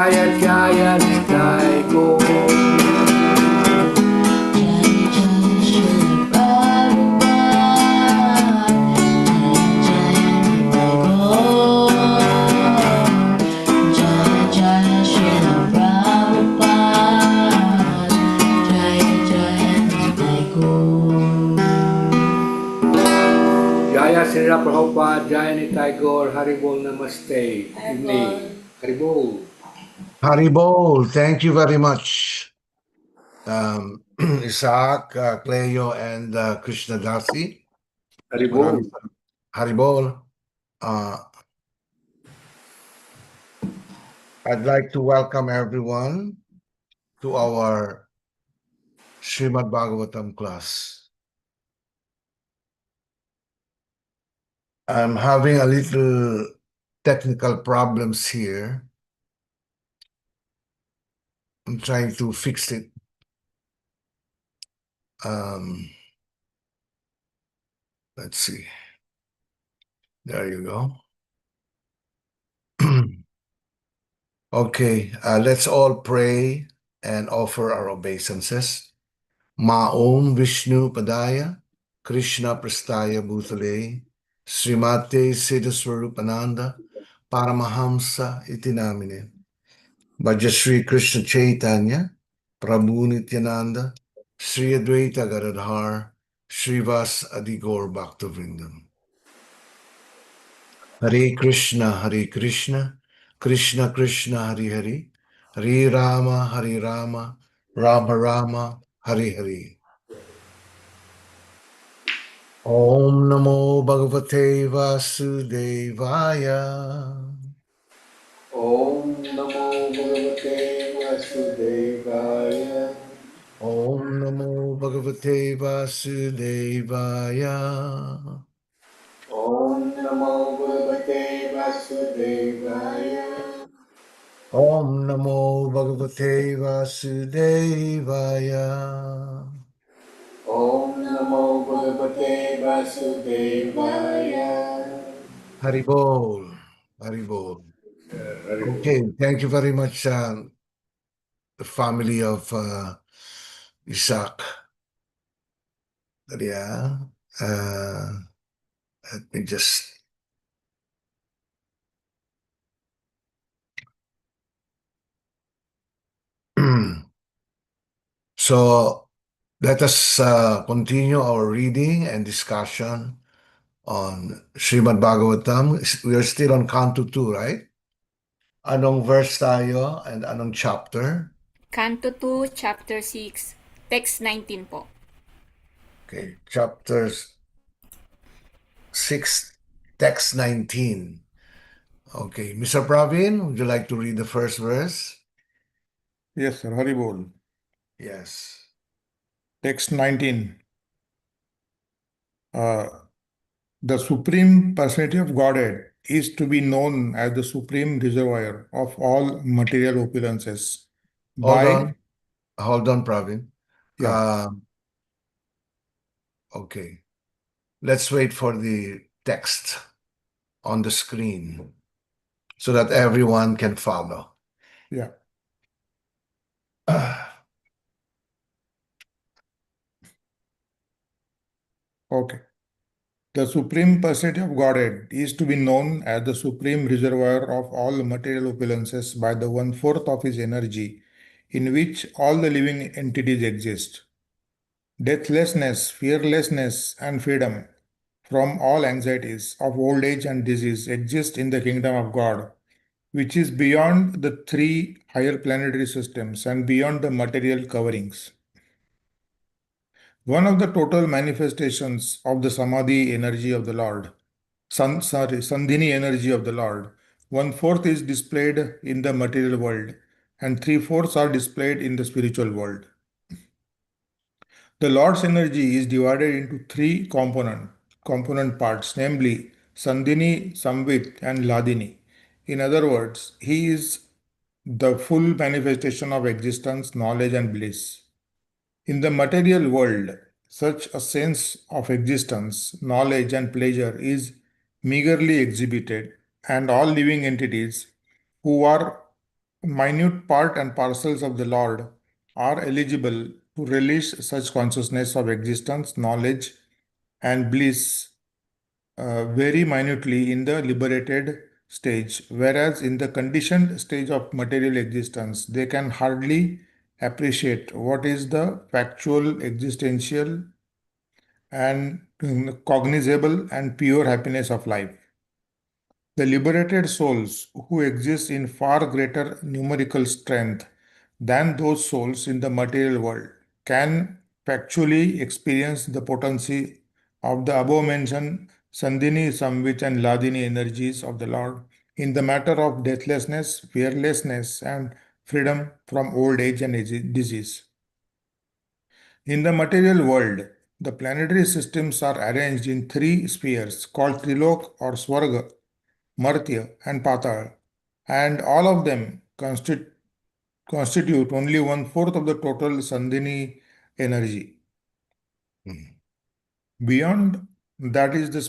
Jaya Jaya Nitai Gaur. Jaya Srila Prabhupada, Jaya Nitai Gaur, Haribol Namaste. Evening. Haribol. Haribol, thank you very much. Isaac, Cleo, and Krishna Dasi. Haribol. Haribol. I'd like to welcome everyone to our Srimad Bhagavatam class. I'm having a little technical problems here. I'm trying to fix it. Let's see. There you go. Okay, let's all pray and offer our obeisances. Maom Vishnu Padaya, Krishna Prastaya Bhutale, Srimate Siddhaswarupananda, Paramahamsa Itinamine, Bhajashri Krishna Chaitanya, Prabhu Nityananda, Sri Advaita Gadadhar, Srivas Adigor Bhaktavrindam. Hare Krishna, Krishna Krishna, Hare Hare, Hare Rama, Rama Rama, Hare Hare. Om Namo Bhagavate Vasudevaya. Om Namo Bhagavate Vasudevaya. Om Namo Bhagavate Vasudevaya. Om Namo Bhagavate Vasudevaya. Om Namo Bhagavate Vasudevaya. Om Namo Bhagavate Vasudevaya. Haribol, Haribol. Okay, thank you very much, the family of Isaac. Yeah, let me just. So let us continue our reading and discussion on Srimad Bhagavatam. We are still on Canto 2, right? Anong verse tayo and anong chapter? Canto 2, Chapter 6, Text 19 po. Okay, chapter 6, text 19. Okay, Mr. Praveen, would you like to read the first verse? Yes, sir. Haribol. Yes. Text 19. The Supreme Personality of Godhead is to be known as the supreme reservoir of all material opulences. Hold on, Praveen. Yeah. Okay. Let's wait for the text on the screen so that everyone can follow. Yeah. Okay. The Supreme Personality of Godhead is to be known as the supreme reservoir of all material opulences by the 1/4 of his energy, in which all the living entities exist. Deathlessness, fearlessness, and freedom from all anxieties of old age and disease exist in the kingdom of God, which is beyond the 3 higher planetary systems and beyond the material coverings. One of the total manifestations of the Samadhi energy of the Lord, Sandhini energy of the Lord, 1/4 is displayed in the material world and 3/4 are displayed in the spiritual world. The Lord's energy is divided into 3 component parts, namely Sandhini, Samvit, and Ladini. In other words, he is the full manifestation of existence, knowledge, and bliss. In the material world, such a sense of existence, knowledge, and pleasure is meagerly exhibited, and all living entities who are minute part and parcels of the Lord are eligible to release such consciousness of existence, knowledge, and bliss very minutely in the liberated stage, whereas in the conditioned stage of material existence, they can hardly appreciate what is the factual, existential, and cognizable and pure happiness of life. The liberated souls who exist in far greater numerical strength than those souls in the material world can factually experience the potency of the above mentioned Sandhini, Samvit, and Ladini energies of the Lord in the matter of deathlessness, fearlessness, and freedom from old age and disease. In the material world, the planetary systems are arranged in three spheres called Trilok or Swarga, Martya, and Patal, and all of them constitute only one-fourth of the total Sandhini energy. Beyond that is the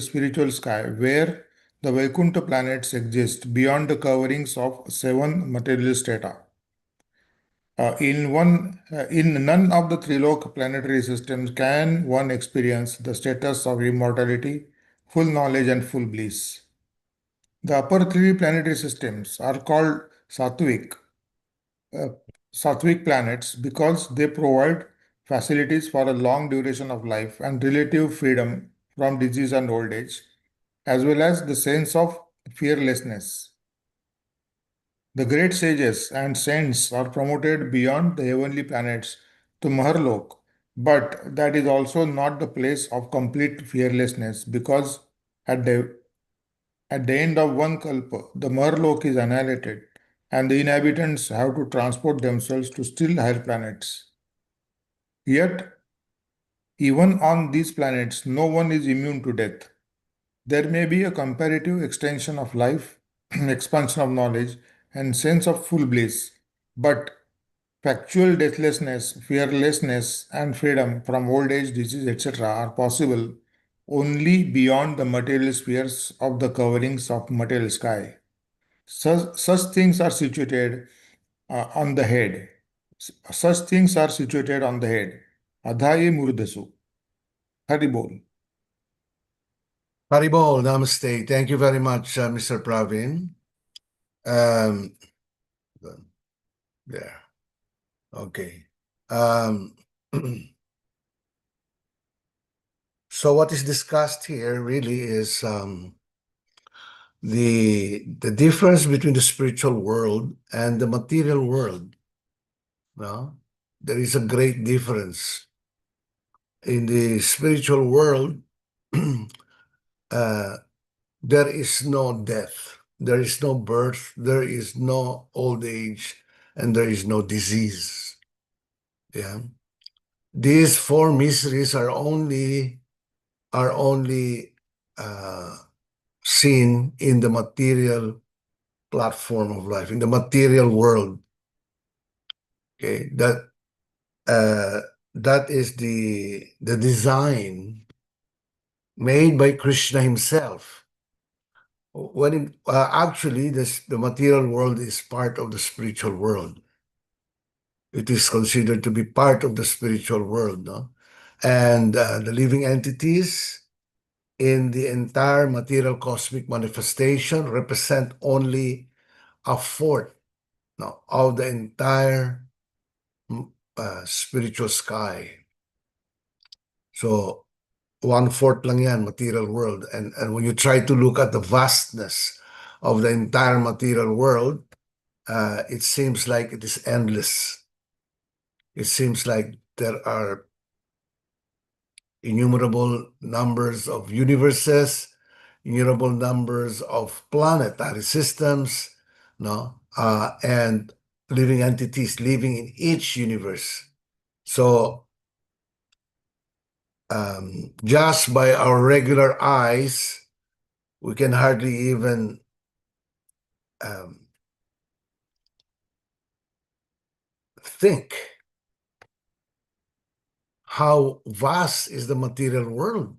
spiritual sky, where the Vaikuntha planets exist beyond the coverings of seven material strata. In none of the Trilok planetary systems can one experience the status of immortality, full knowledge, and full bliss. The upper three planetary systems are called uh, Sattvic planets because they provide facilities for a long duration of life and relative freedom from disease and old age, as well as the sense of fearlessness. The great sages and saints are promoted beyond the heavenly planets to Maharlok, but that is also not the place of complete fearlessness because at the, at the end of one kalpa, the Maharlok is annihilated and the inhabitants have to transport themselves to still higher planets. Yet, even on these planets, no one is immune to death. There may be a comparative extension of life, expansion of knowledge, and sense of full bliss, but factual deathlessness, fearlessness, and freedom from old age, disease, etc., are possible only beyond the material spheres of the coverings of material sky. Such things are situated on the head. Such things are situated on the head. Adhaye Murdasu. Haribol. Haribol, namaste. Thank you very much, Mr. Pravin. Um, there. Okay. So what is discussed here really is the difference between the spiritual world and the material world. No? There is a great difference. In the spiritual world, there is no death, there is no birth, there is no old age, and there is no disease. Yeah. These four miseries are only seen in the material platform of life, in the material world. Okay, that is the design made by Krishna himself. When actually the material world is part of the spiritual world. It is considered to be part of the spiritual world, no? And the living entities in the entire material cosmic manifestation represent only a fourth, no, of the entire spiritual sky. So one-fourth lang yan, material world. And when you try to look at the vastness of the entire material world, it seems like it is endless. It seems like there are innumerable numbers of universes, innumerable numbers of planetary systems, no, and living entities living in each universe. So just by our regular eyes, we can hardly even think how vast is the material world.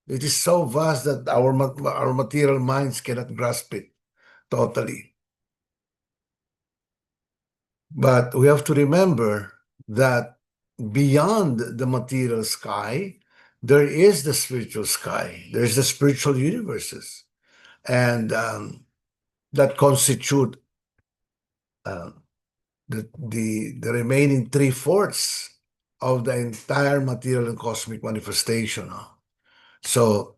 It is so vast that our material minds cannot grasp it totally. But we have to remember that beyond the material sky, there is the spiritual sky. There's the spiritual universes, and that constitute uh, the remaining 3/4 of the entire material and cosmic manifestation. So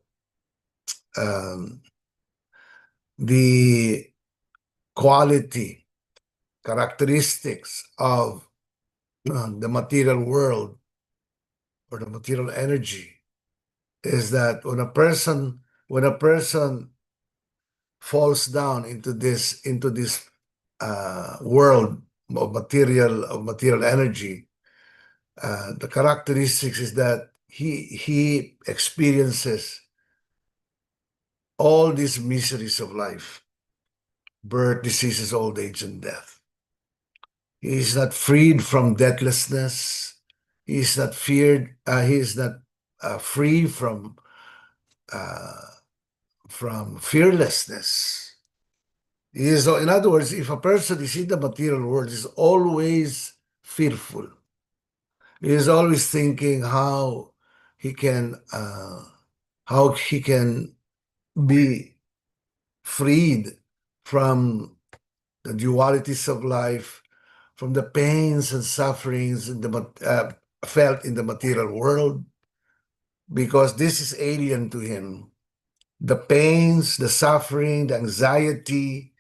the quality, characteristics of the material world or the material energy is that when a person falls down into this world of material energy, the characteristics is that he experiences all these miseries of life: birth, diseases, old age, and death. He is not freed from deathlessness. He is not feared. He is not free uh, from fearlessness. He is, in other words, if a person is in the material world, is always fearful. He is always thinking he can how he can be freed from the dualities of life, from the pains and sufferings felt in the material world, because this is alien to him. The pains, the suffering, the anxiety,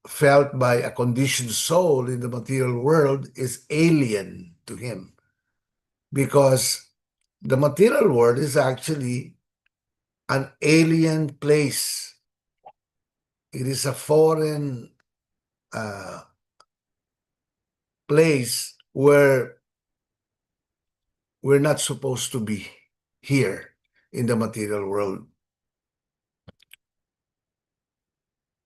felt by a conditioned soul in the material world is alien to him, because the material world is actually an alien place. It is a foreign place where we're not supposed to be here in the material world.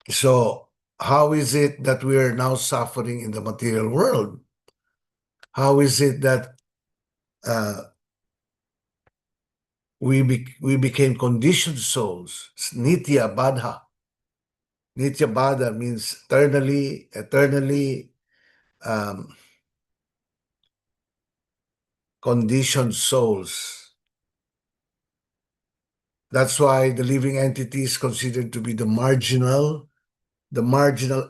So how is it that we are now suffering in the material world? How is it that we became conditioned souls? Nitya Badha. Nitya Badha means eternally conditioned souls. That's why the living entity is considered to be the marginal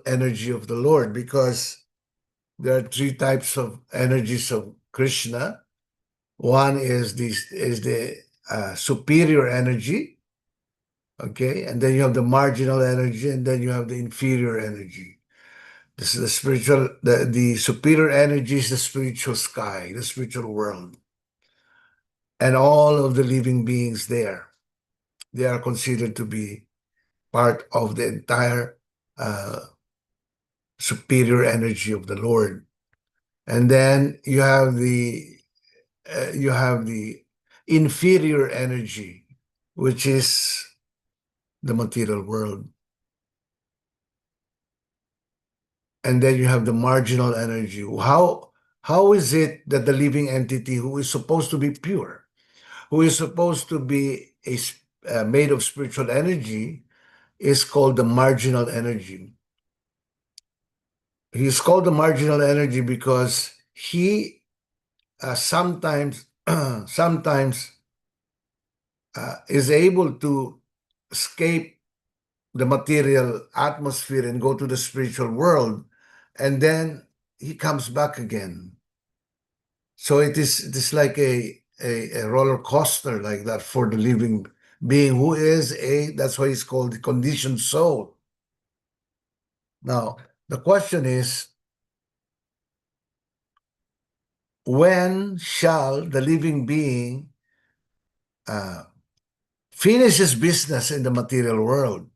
energy of the Lord, because there are three types of energies of Krishna. One is the superior energy, okay, and then you have the marginal energy, and then you have the inferior energy. This is the spiritual. The superior energy is the spiritual sky, the spiritual world, and all of the living beings there. They are considered to be part of the entire superior energy of the Lord. And then you have the inferior energy, which is the material world. And then you have the marginal energy. How is it that the living entity, who is supposed to be pure, who is supposed to be made of spiritual energy, is called the marginal energy? He is called the marginal energy because he sometimes is able to escape the material atmosphere and go to the spiritual world, and then he comes back again. So it is like a roller coaster like that for the living being, who is that's why it's called the conditioned soul. Now, the question is, when shall the living being finish his business in the material world,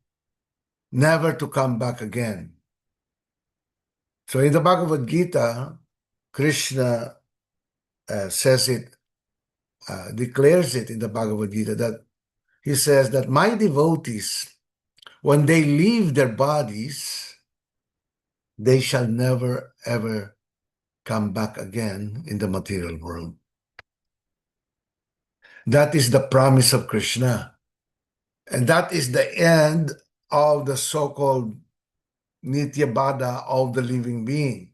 never to come back again? So in the Bhagavad Gita, Krishna says it, declares it in the Bhagavad Gita, that he says that my devotees, when they leave their bodies, they shall never ever come back again in the material world. That is the promise of Krishna. And that is the end of the so-called Nitya Bada of the living being.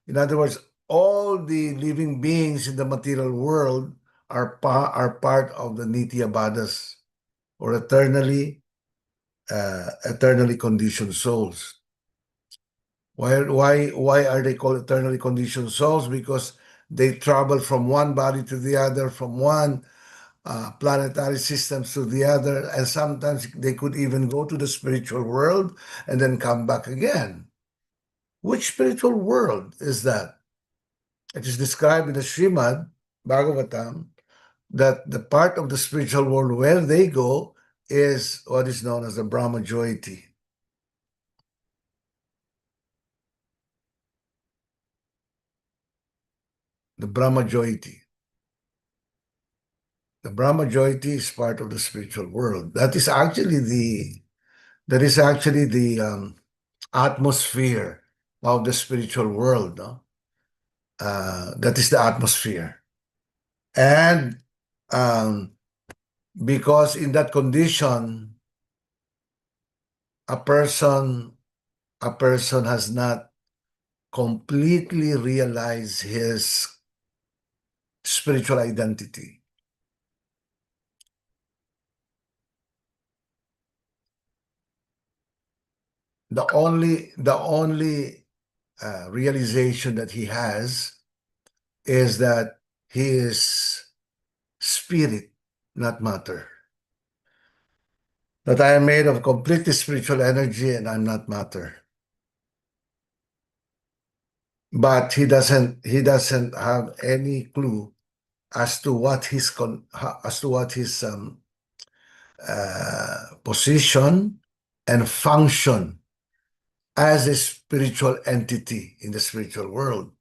In other words, all the living beings in the material world are part of the Nitya Badas, or eternally conditioned souls. Why are they called eternally conditioned souls? Because they travel from one body to the other, from one planetary systems to the other, and sometimes they could even go to the spiritual world and then come back again. Which spiritual world is that? It is described in the Srimad Bhagavatam that the part of the spiritual world where they go is what is known as the Brahma Jyoti. The Brahma Jyoti. The Brahma Jyoti is part of the spiritual world. That is actually the atmosphere of the spiritual world. No? That is the atmosphere. And because in that condition, a person has not completely realized his spiritual identity. The only realization that he has is that he is spirit, not matter. That I am made of completely spiritual energy and I'm not matter. But he doesn't have any clue as to what his position and function as a spiritual entity in the spiritual world.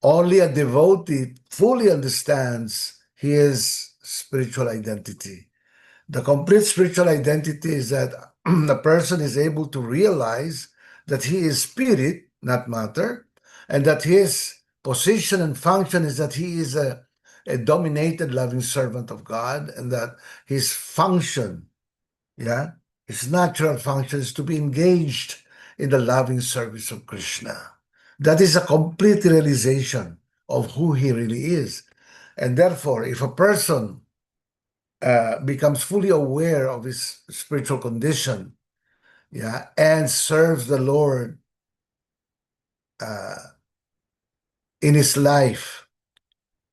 Only a devotee fully understands his spiritual identity. The complete spiritual identity is that the person is able to realize that he is spirit, not matter, and that his position and function is that he is a dominated loving servant of God, and that his function, his natural function is to be engaged in the loving service of Krishna. That is a complete realization of who he really is. And therefore, if a person becomes fully aware of his spiritual condition, and serves the Lord in his life,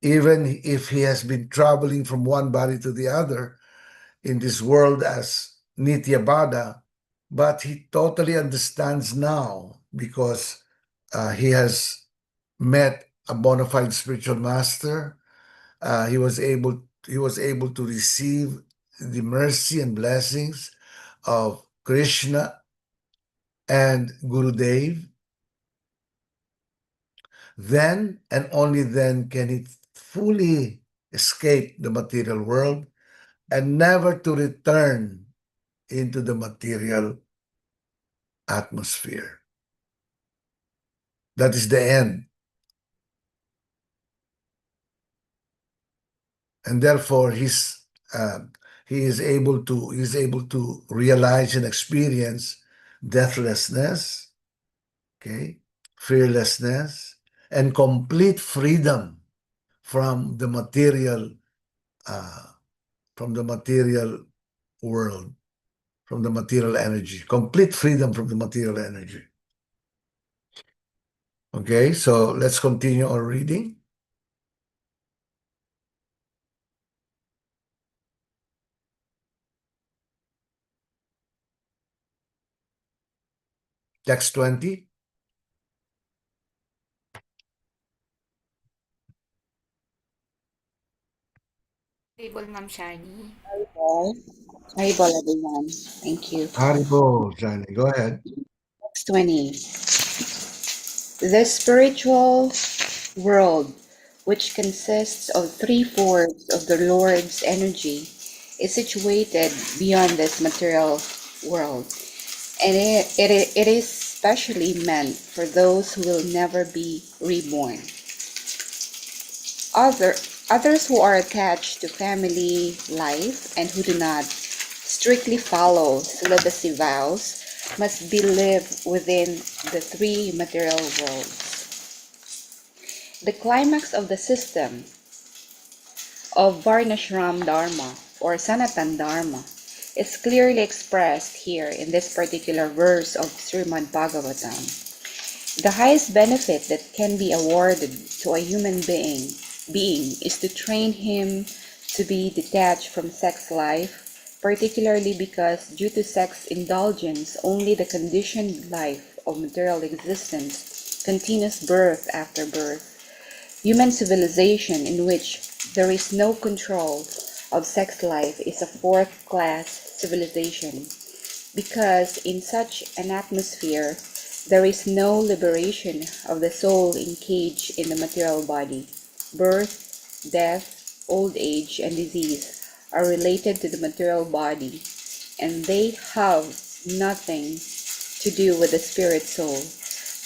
even if he has been traveling from one body to the other in this world as Nitya Bada, but he totally understands now because he has met a bona fide spiritual master. He was able to receive the mercy and blessings of Krishna and Gurudev. Then and only then can he fully escape the material world and never to return into the material atmosphere. That is the end. And therefore he is able to realize and experience deathlessness, fearlessness, and complete freedom from the material world, from the material energy. Complete freedom from the material energy. Okay, so let's continue our reading. Text 20. Table, Ma'am Shani. Haribol, everyone. Thank you. Haribo, Johnny, go ahead. Text 20. The spiritual world, which consists of 3/4 of the Lord's energy, is situated beyond this material world, and it is specially meant for those who will never be reborn. Others who are attached to family life and who do not strictly follow celibacy vows must be lived within the three material worlds. The climax of the system of Varnashram Dharma or Sanatan Dharma is clearly expressed here in this particular verse of Srimad Bhagavatam. The highest benefit that can be awarded to a human being is to train him to be detached from sex life, particularly because due to sex indulgence, only the conditioned life of material existence continues birth after birth. Human civilization in which there is no control of sex life is a fourth-class civilization, because in such an atmosphere there is no liberation of the soul encaged in the material body. Birth, death, old age, and disease are related to the material body, and they have nothing to do with the spirit soul.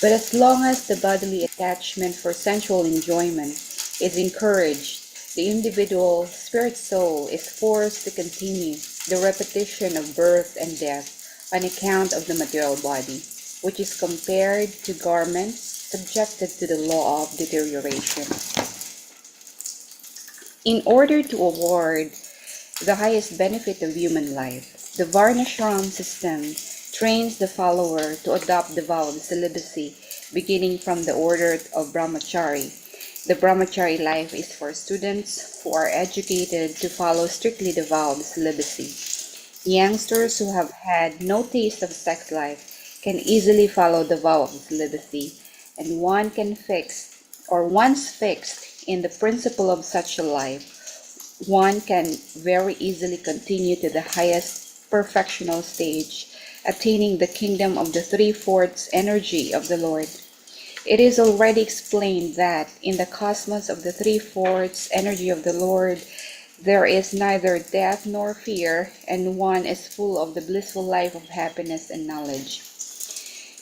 But as long as the bodily attachment for sensual enjoyment is encouraged, the individual spirit soul is forced to continue the repetition of birth and death on account of the material body, which is compared to garments subjected to the law of deterioration. In order to award the highest benefit of human life, the Varnashram system trains the follower to adopt the vow of celibacy, beginning from the order of brahmachari. The brahmachari life is for students who are educated to follow strictly the vow of celibacy. Youngsters who have had no taste of sex life can easily follow the vow of celibacy, and once fixed in the principle of such a life, one can very easily continue to the highest perfectional stage, attaining the kingdom of the three-fourths energy of the Lord. It is already explained that in the cosmos of the three-fourths energy of the Lord, there is neither death nor fear, and one is full of the blissful life of happiness and knowledge.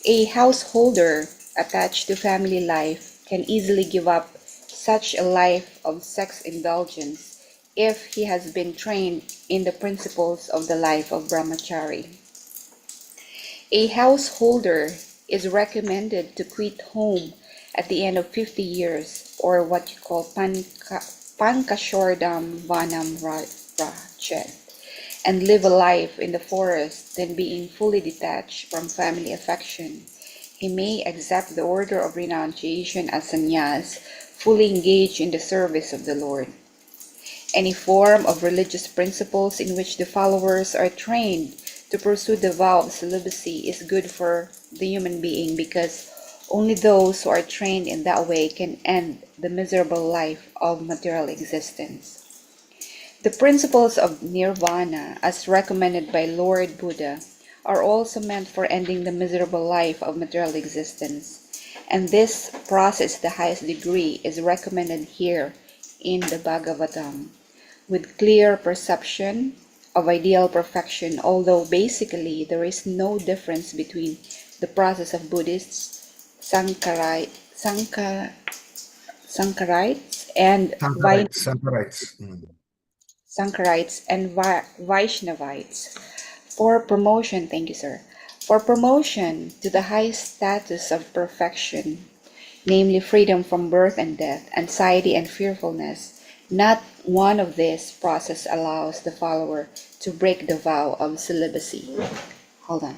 A householder attached to family life can easily give up such a life of sex indulgence if he has been trained in the principles of the life of brahmachari. A householder is recommended to quit home at the end of 50 years, or what you call Pankashordam Vanam Rachet, and live a life in the forest, then being fully detached from family affection. He may accept the order of renunciation as sannyas, fully engaged in the service of the Lord. Any form of religious principles in which the followers are trained to pursue the vow of celibacy is good for the human being, because only those who are trained in that way can end the miserable life of material existence. The principles of nirvana, as recommended by Lord Buddha, are also meant for ending the miserable life of material existence, and this process, the highest degree, is recommended here in the Bhagavatam, with clear perception of ideal perfection, although basically there is no difference between the process of Buddhists, Sankarites, and Sankarites. Vaishnavites. For promotion, thank you, sir. For promotion to the highest status of perfection, namely freedom from birth and death, anxiety and fearfulness, not one of these process allows the follower to break the vow of celibacy. Hold on.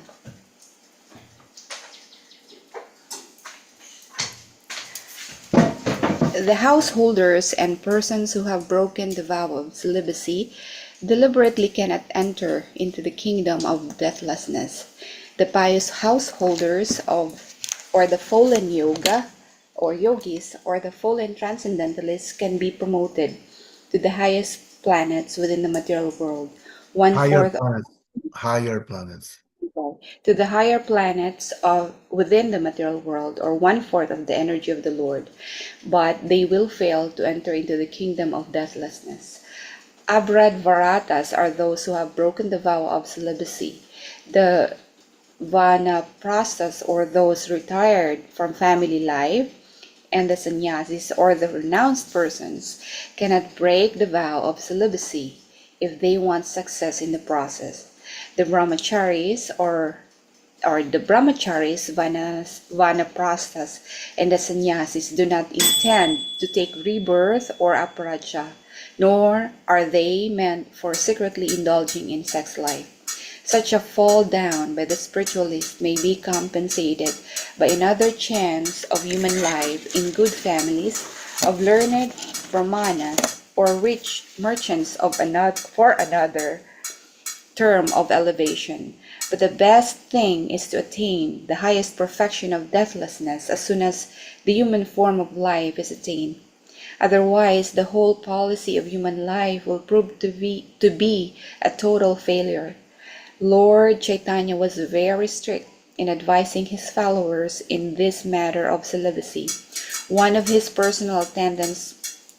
The householders and persons who have broken the vow of celibacy deliberately cannot enter into the kingdom of deathlessness. The pious householders or the fallen yoga or yogis or the fallen transcendentalists can be promoted to the highest planets within the material world. Higher One-fourth planets. Higher planets. to the higher planets of within the material world, or one-fourth of the energy of the Lord, but they will fail to enter into the kingdom of deathlessness. Abrad Varatas are those who have broken the vow of celibacy. The Vanaprasthas, or those retired from family life, and the sannyasis, or the renounced persons, cannot break the vow of celibacy if they want success in the process. The brahmacharis, or or the brahmacharis, vanaprasthas, and the sannyasis do not intend to take rebirth or aparaja, nor are they meant for secretly indulging in sex life. Such a fall down by the spiritualist may be compensated by another chance of human life in good families of learned brahmanas or rich merchants for another term of elevation. But the best thing is to attain the highest perfection of deathlessness as soon as the human form of life is attained. Otherwise, the whole policy of human life will prove to be a total failure. Lord Chaitanya was very strict in advising his followers in this matter of celibacy. One of his personal attendants,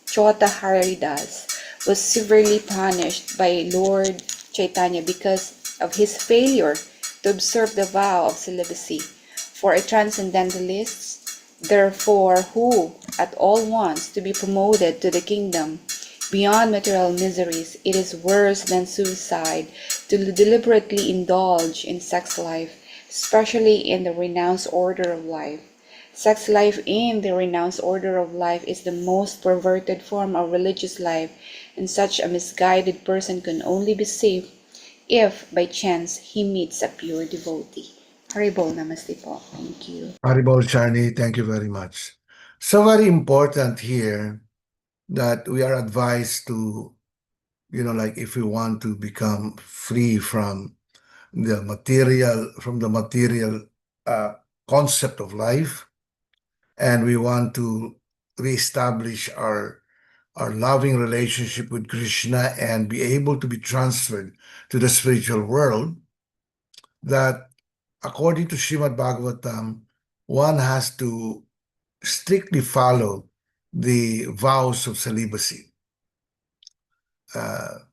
Chota Haridas, was severely punished by Lord Chaitanya because of his failure to observe the vow of celibacy. For a transcendentalist, therefore, who at all wants to be promoted to the kingdom beyond material miseries, it is worse than suicide to deliberately indulge in sex life, especially in the renounced order of life. Sex life in the renounced order of life is the most perverted form of religious life, and such a misguided person can only be saved if by chance he meets a pure devotee. Haribol Namaste po. Thank you. Haribol Charni, thank you very much. So very important here that we are advised to, like if we want to become free from the material concept of life, and we want to reestablish our loving relationship with Krishna and be able to be transferred to the spiritual world, that according to Srimad Bhagavatam, one has to strictly follow the vows of celibacy. And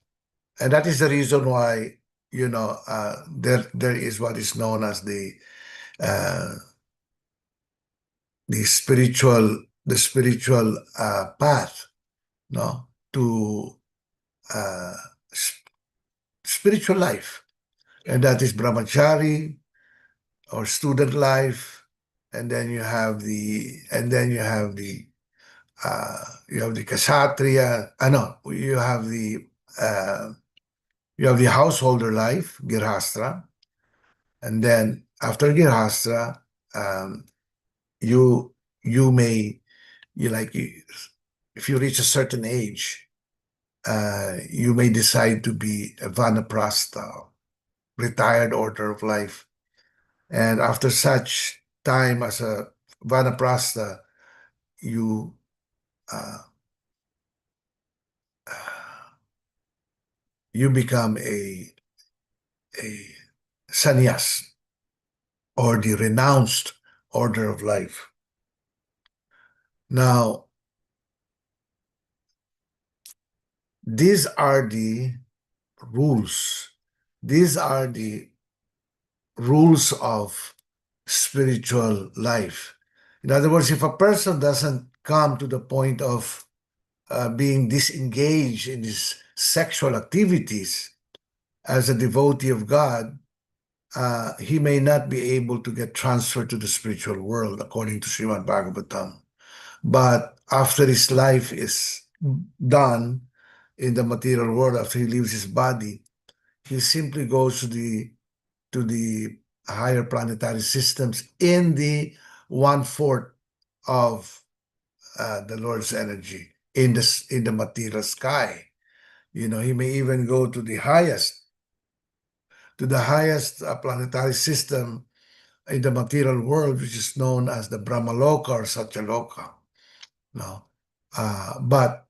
that is the reason why, there is what is known as uh, the spiritual path, no, to uh, spiritual life, and that is brahmachari or student life, and then you have the kshatriya. No, you have the householder life, girhastra, and then after girhastra, um, you you may if you reach a certain age, you may decide to be a vanaprastha, retired order of life. And after such time as a vanaprastha, you uh, you become a sannyas, or the renounced order of life. Now, these are the rules. These are the rules of spiritual life. In other words, if a person doesn't come to the point of being disengaged in his sexual activities as a devotee of God, he may not be able to get transferred to the spiritual world, according to Srimad Bhagavatam. But after his life is done in the material world, after he leaves his body, he simply goes to the higher planetary systems in the 1/4 of the Lord's energy in the material sky. He may even go to the highest planetary system in the material world, which is known as the Brahmaloka or Satyaloka. No, but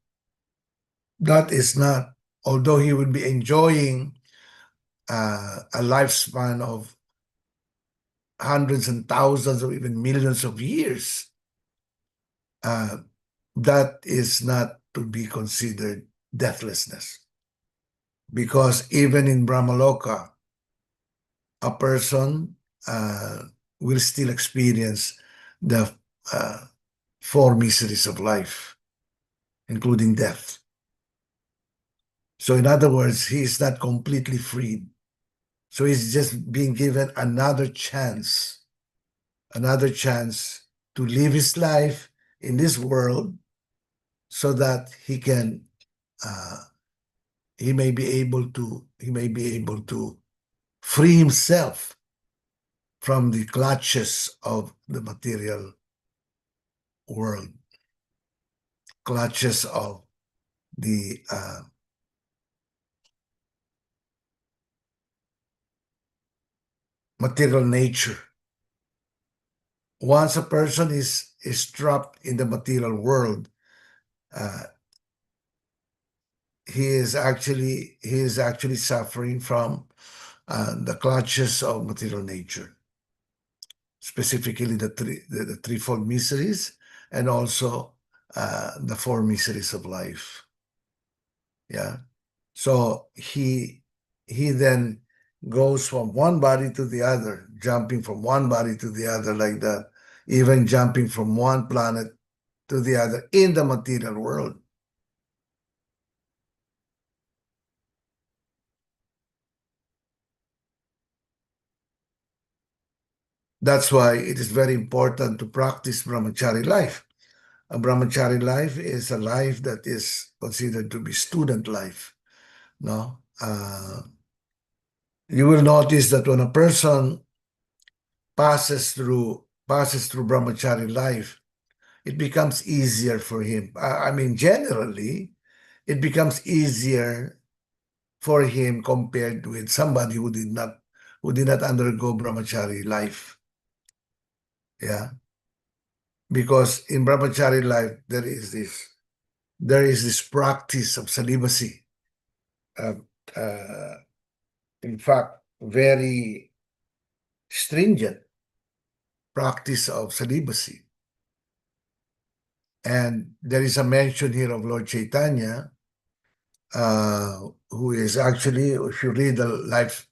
that is not. Although he would be enjoying a lifespan of hundreds and thousands or even millions of years, that is not to be considered deathlessness. Because even in Brahmaloka, a person will still experience the four miseries of life, including death. So in other words, he is not completely freed So he's just being given another chance to live his life in this world so that he may be able to free himself from the clutches of the material world, clutches of the material nature. Once a person is trapped in the material world, he is actually suffering from the clutches of material nature, specifically the threefold miseries, and also the four miseries of life. Yeah. So he then goes from one body to the other, jumping from one body to the other like that, even jumping from one planet to the other in the material world. That's why it is very important to practice brahmachari life. A brahmachari life is a life that is considered to be student life. No, you will notice that when a person passes through brahmachari life, it becomes easier for him. I mean, generally, it becomes easier for him compared with somebody who did not undergo brahmachari life. Yeah, because in brahmachari life there is this practice of celibacy. In fact, very stringent practice of celibacy. And there is a mention here of Lord Chaitanya, who is actually, if you read the life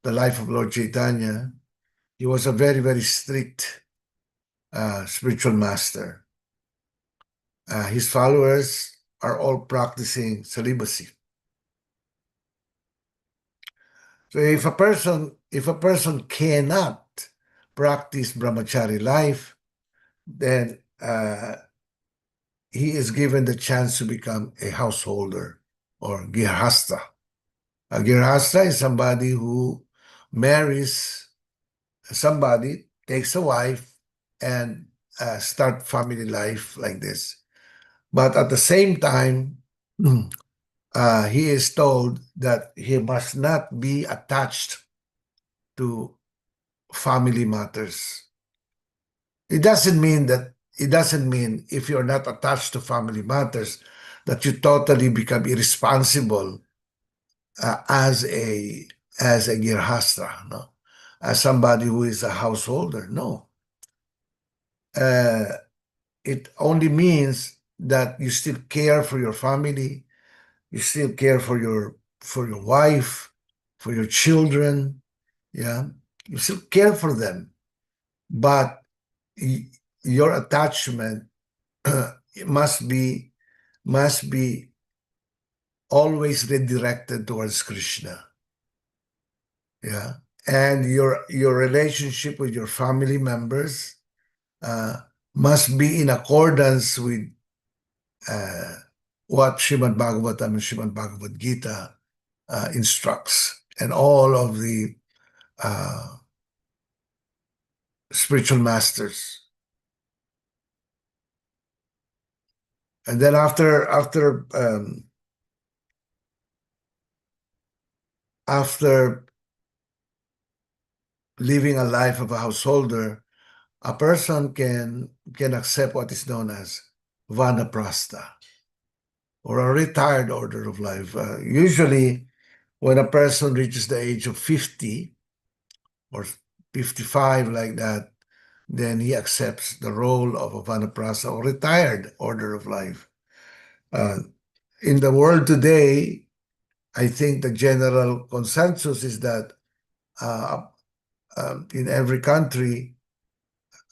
of Lord Chaitanya, he was a very, very strict spiritual master. His followers are all practicing celibacy. So if a person cannot practice brahmachari life, then he is given the chance to become a householder or girhasta. A girhasta is somebody who marries somebody, takes a wife, and start family life like this. But at the same time, he is told that he must not be attached to family matters. It doesn't mean if you're not attached to family matters that you totally become irresponsible as a girhasta, no? As somebody who is a householder. No. It only means that you still care for your family, you still care for your wife, for your children. Yeah, you still care for them, but your attachment must be always redirected towards Krishna. Yeah, and your relationship with your family members must be in accordance with what Srimad Bhagavatam and Srimad Bhagavad Gita instructs, and all of the spiritual masters. And then after living a life of a householder, a person can accept what is known as vanaprastha, or a retired order of life. Usually, when a person reaches the age of 50 or 55, like that, then he accepts the role of a vanaprastha or retired order of life. In the world today, I think the general consensus is that in every country,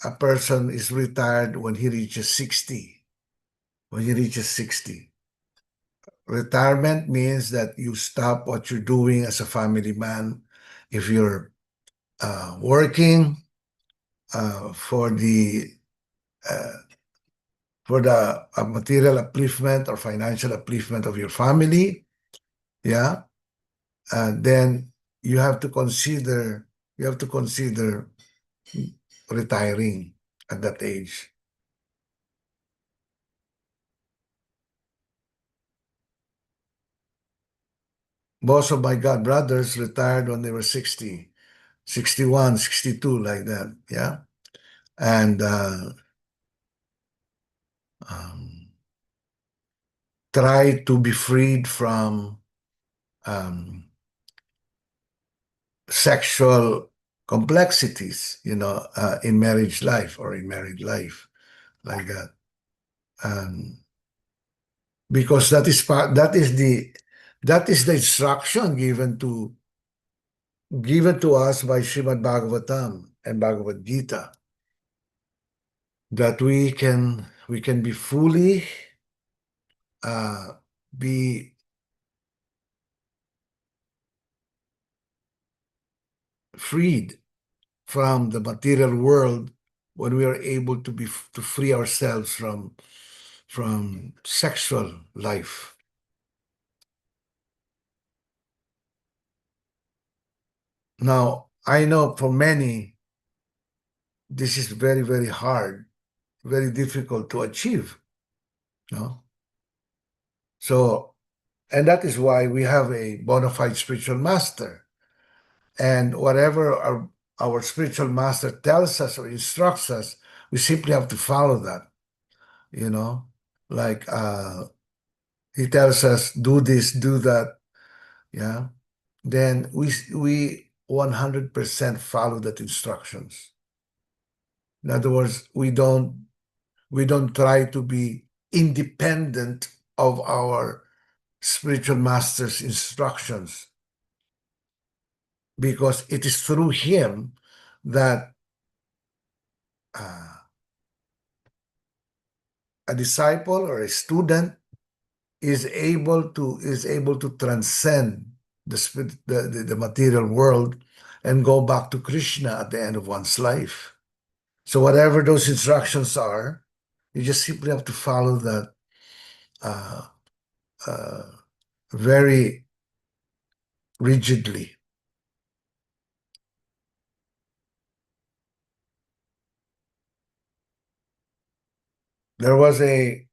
a person is retired when he reaches 60. When he reaches 60. retirement means that you stop what you're doing as a family man. If you're working for the material upliftment or financial upliftment of your family, yeah, then you have to consider retiring at that age. Most of my god brothers retired when they were 60, 61, 62, like that, yeah. And try to be freed from sexual complexities, in marriage life or in married life, like that. Because that is the instruction given to us by Srimad Bhagavatam and Bhagavad Gita, that we can be fully be freed from the material world when we are able to free ourselves from sexual life. Now, I know for many, this is very, very hard, very difficult to achieve. No? So, and that is why we have a bona fide spiritual master. And whatever our spiritual master tells us or instructs us, we simply have to follow that. Like he tells us, do this, do that, yeah. Then we 100% follow that instructions. In other words, we don't try to be independent of our spiritual master's instructions, because it is through him that a disciple or a student is able to transcend the material world and go back to Krishna at the end of one's life. So whatever those instructions are, you just simply have to follow that very rigidly. There was a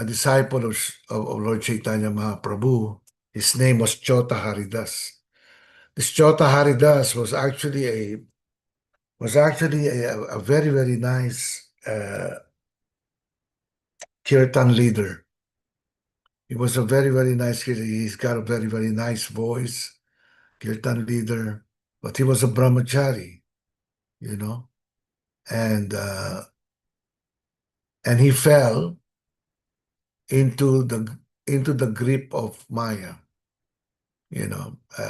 disciple of Lord Chaitanya Mahaprabhu. His name was Chota Haridas. This Chota Haridas was actually a very, very nice kirtan leader. He was a very, very nice kirtan. He's got a very, very nice voice, kirtan leader, but he was a brahmachari, and he fell into the grip of Maya.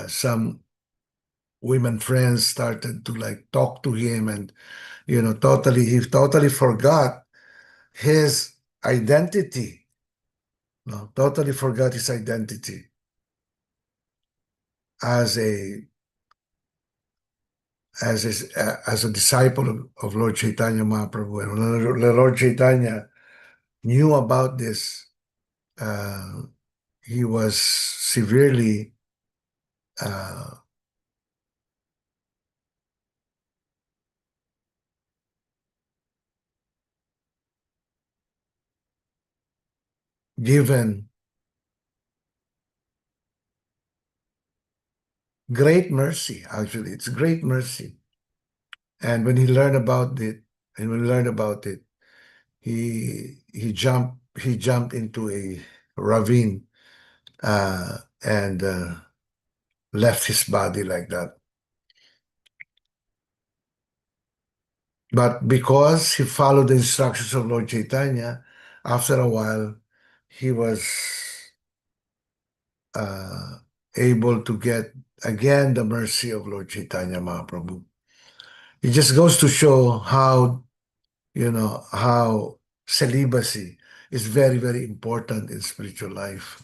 Some women friends started to like talk to him, and he totally forgot his identity. No, totally forgot his identity as a disciple of Lord Chaitanya Mahaprabhu. And when Lord Chaitanya knew about this, he was severely given great mercy. Actually, it's great mercy. And when he learned about it, he jumped into a ravine and left his body like that. But because he followed the instructions of Lord Chaitanya, after a while, he was able to get again the mercy of Lord Chaitanya Mahaprabhu. It just goes to show how celibacy is very, very important in spiritual life.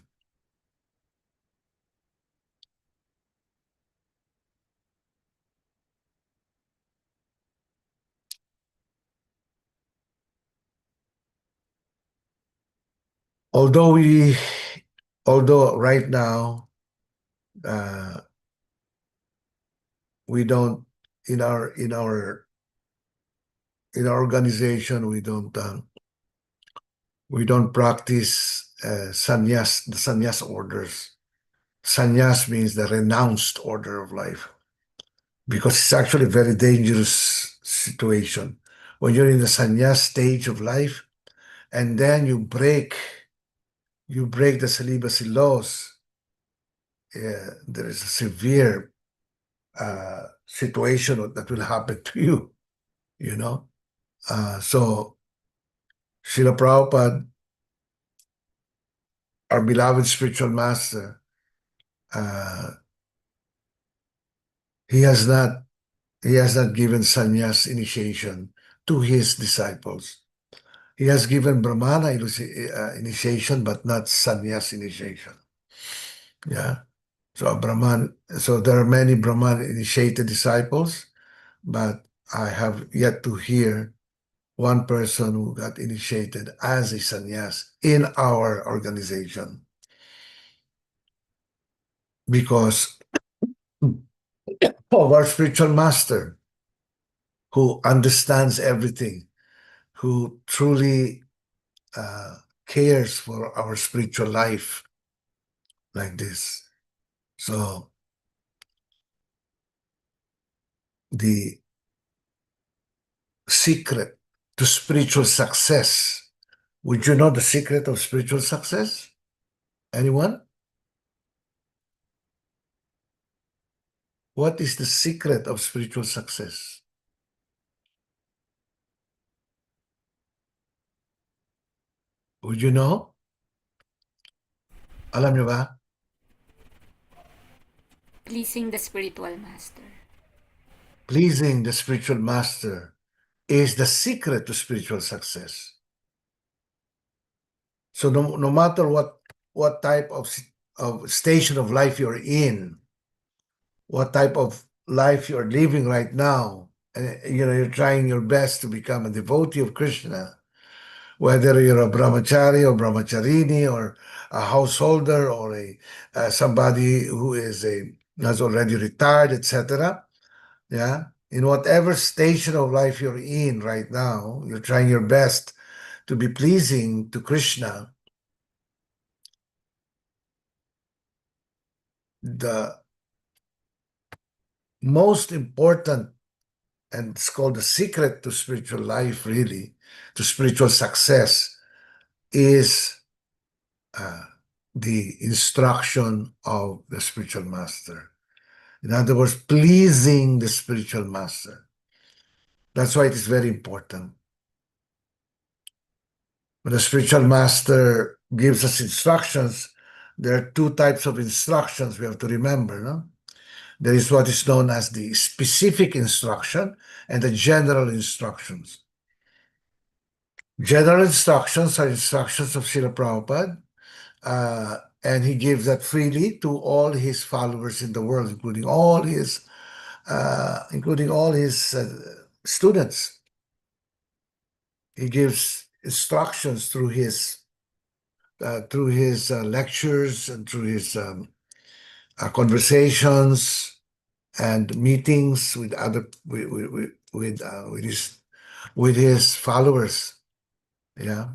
Although right now we don't in our organization we don't practice the sannyas orders. Sannyas means the renounced order of life, because it's actually a very dangerous situation when you're in the sannyas stage of life and then you break the celibacy laws. There is a severe situation that will happen to you, you know. So Srila Prabhupada, our beloved spiritual master, he has not given sannyas initiation to his disciples. He has given Brahmana initiation, but not sannyas initiation. Yeah. So there are many Brahman initiated disciples, but I have yet to hear one person who got initiated as a sannyas in our organization, because of our spiritual master, who understands everything, who truly cares for our spiritual life like this. So the secret to spiritual success, would you know the secret of spiritual success? Anyone? What is the secret of spiritual success? Would you know? Alam niyo ba? Pleasing the spiritual master. Pleasing the spiritual master is the secret to spiritual success. So no matter what type of station of life you're in, what type of life you're living right now, you're trying your best to become a devotee of Krishna, whether you're a brahmachari or brahmacharini or a householder or somebody who has already retired, etc. Yeah, in whatever station of life you're in right now, you're trying your best to be pleasing to Krishna. The most important, and it's called the secret to spiritual life, really, to spiritual success, is the instruction of the spiritual master. In other words, pleasing the spiritual master. That's why it is very important. When the spiritual master gives us instructions, there are two types of instructions we have to remember. No? There is what is known as the specific instruction and the general instructions. General instructions are instructions of Srila Prabhupada, and he gives that freely to all his followers in the world, including all his students. He gives instructions through his lectures and through his conversations and meetings with his followers. Yeah,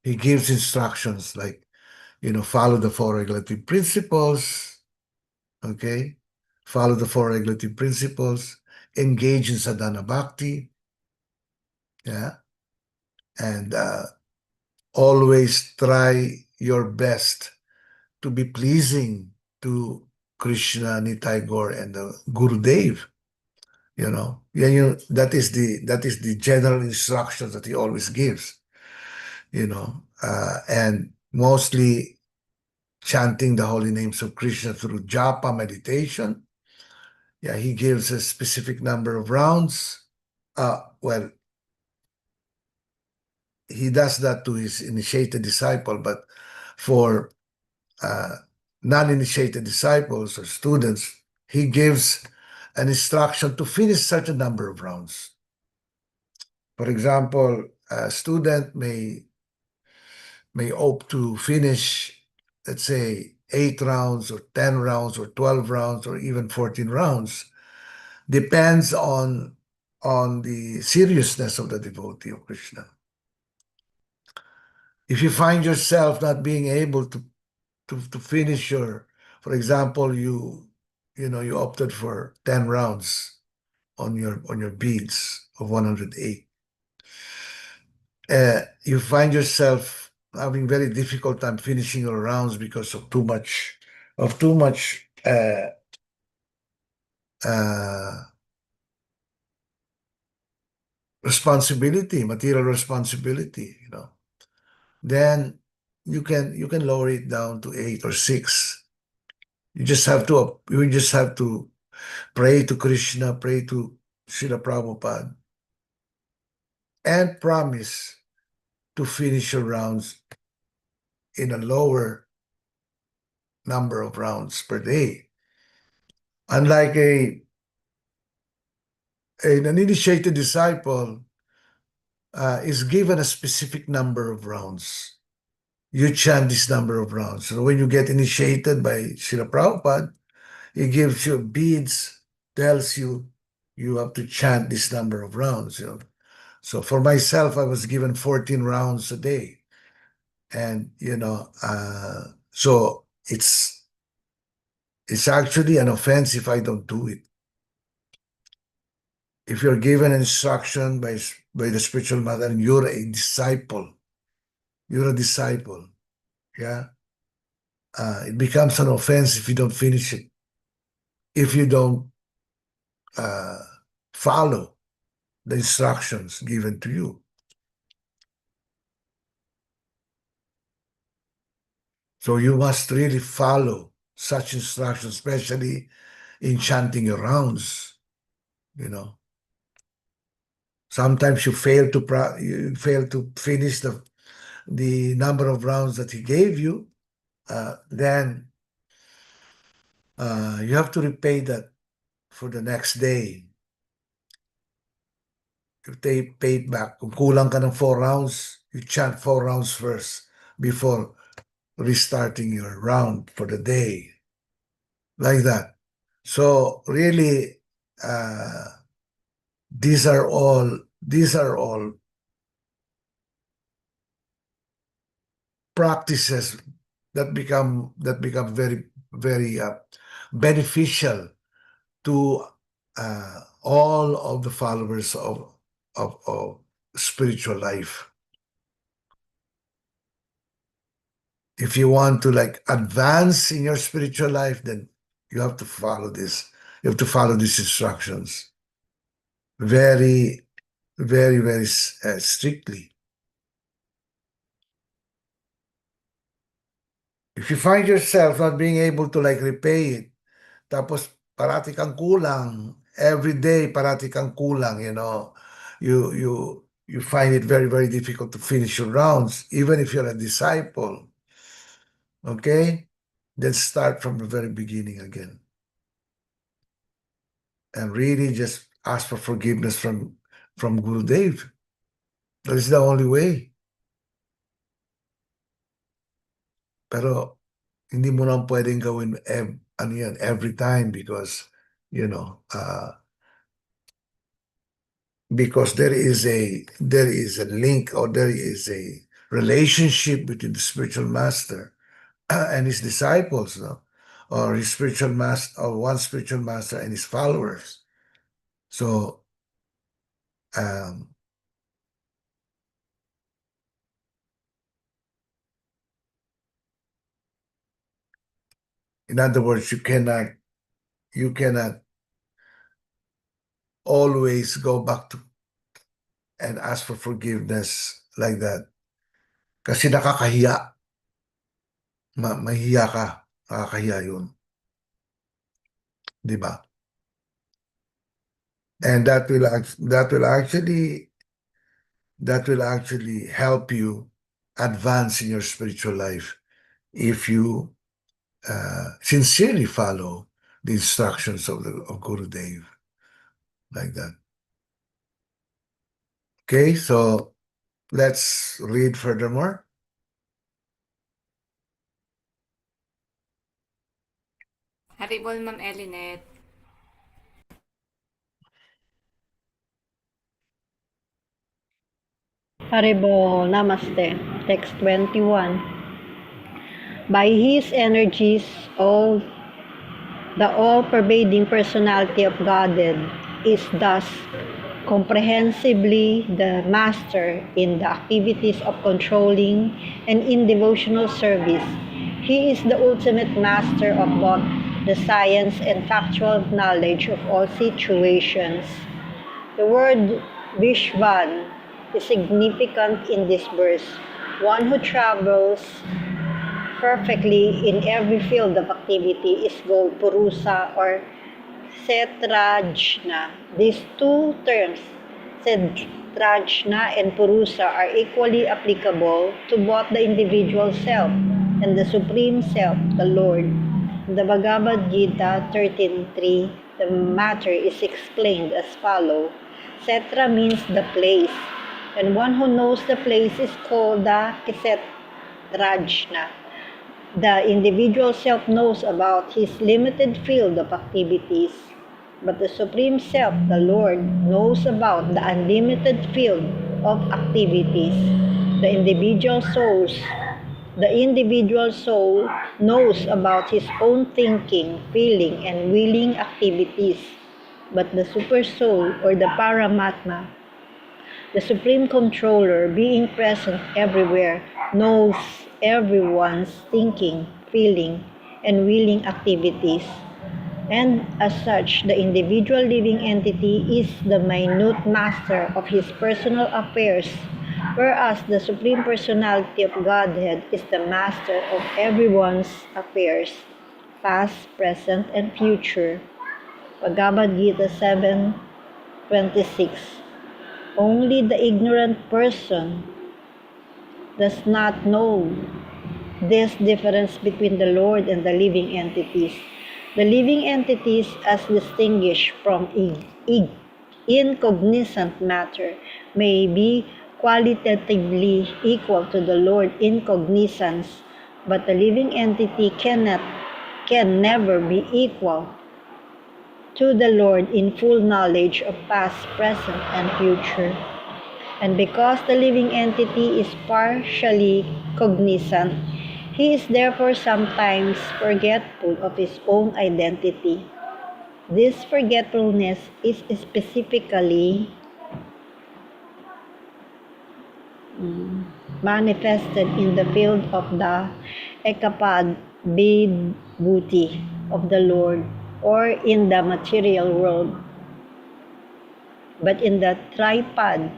he gives instructions like, follow the four regulative principles. Okay, follow the four regulative principles. Engage in sadhana bhakti. Yeah, and always try your best to be pleasing to Krishna, Nitai Gaur, and the Gurudev. That is the general instructions that he always gives. And mostly chanting the holy names of Krishna through japa meditation. Yeah, he gives a specific number of rounds. Well, he does that to his initiated disciple, but for non-initiated disciples or students, he gives an instruction to finish certain number of rounds. For example, a student may opt to finish, let's say, 8 rounds or 10 rounds or 12 rounds or even 14 rounds. Depends on the seriousness of the devotee of Krishna. If you find yourself not being able to finish your, for example, you opted for 10 rounds on your beads of 108. You find yourself having very difficult time finishing your rounds because of too much responsibility, material responsibility, then you can lower it down to 8 or 6. You just have to pray to Krishna, pray to Srila Prabhupada, and promise to finish your rounds in a lower number of rounds per day. Unlike an initiated disciple is given a specific number of rounds. You chant this number of rounds. So when you get initiated by Srila Prabhupada, he gives you beads, tells you you have to chant this number of rounds. So for myself, I was given 14 rounds a day. And, so it's actually an offense if I don't do it. If you're given instruction by the spiritual mother and you're a disciple, yeah, it becomes an offense if you don't finish it, if you don't follow the instructions given to you. So you must really follow such instructions, especially in chanting your rounds. Sometimes you fail to finish the number of rounds that he gave you. Then you have to repay that for the next day. If they paid back, kung kulang ka ng 4 rounds, you chant 4 rounds first before restarting your round for the day. Like that. So really, these are all practices that become very, very beneficial to all of the followers of spiritual life. If you want to advance in your spiritual life, then you have to follow this. You have to follow these instructions very, very, very strictly. If you find yourself not being able to repay it, tapos parati kang kulang, every day parati kang kulang, you find it very, very difficult to finish your rounds, even if you're a disciple. Okay? Then start from the very beginning again. And really just ask for forgiveness from Gurudev. That is the only way. Pero hindi mo lang pwedeng gawin every time because because there is a link, or there is a relationship between the spiritual master and his disciples, or his spiritual master, or one spiritual master and his followers. So in other words, you cannot always go back to and ask for forgiveness like that. Kasi nakakahiya. Mahiya ka. Nakakahiya yun. Di ba? And that will actually that will actually help you advance in your spiritual life if you sincerely follow the instructions of Guru Dev, like that. Okay, so let's read furthermore. Haribol, Ma'am Elinet. Haribo, Namaste. Text 21. By his energies, the all-pervading personality of Godhead is thus comprehensively the master in the activities of controlling and in devotional service. He is the ultimate master of both the science and factual knowledge of all situations. The word Vishwan is significant in this verse. One who travels perfectly in every field of activity is called Purusa or Setrajna. These two terms, Setrajna and Purusa, are equally applicable to both the individual self and the Supreme Self, the Lord. In the Bhagavad Gita 13.3, the matter is explained as follows. Setra means the place, and one who knows the place is called the Setrajna. The individual self knows about his limited field of activities, but the Supreme Self, the Lord, knows about the unlimited field of activities. The individual soul knows about his own thinking, feeling, and willing activities, but the Super Soul or the Paramatma, the Supreme Controller, being present everywhere, knows everyone's thinking, feeling, and willing activities. And as such, the individual living entity is the minute master of his personal affairs, whereas the Supreme Personality of Godhead is the master of everyone's affairs, past, present, and future. Bhagavad Gita 7:26. Only the ignorant person does not know this difference between the Lord and the living entities. The living entities, as distinguished from incognizant matter, may be qualitatively equal to the Lord in cognizance, but the living entity can never be equal to the Lord in full knowledge of past, present, and future. And because the living entity is partially cognizant, he is therefore sometimes forgetful of his own identity. This forgetfulness is specifically manifested in the field of the Ekapad Vibhuti of the Lord, or in the material world. But in the tripad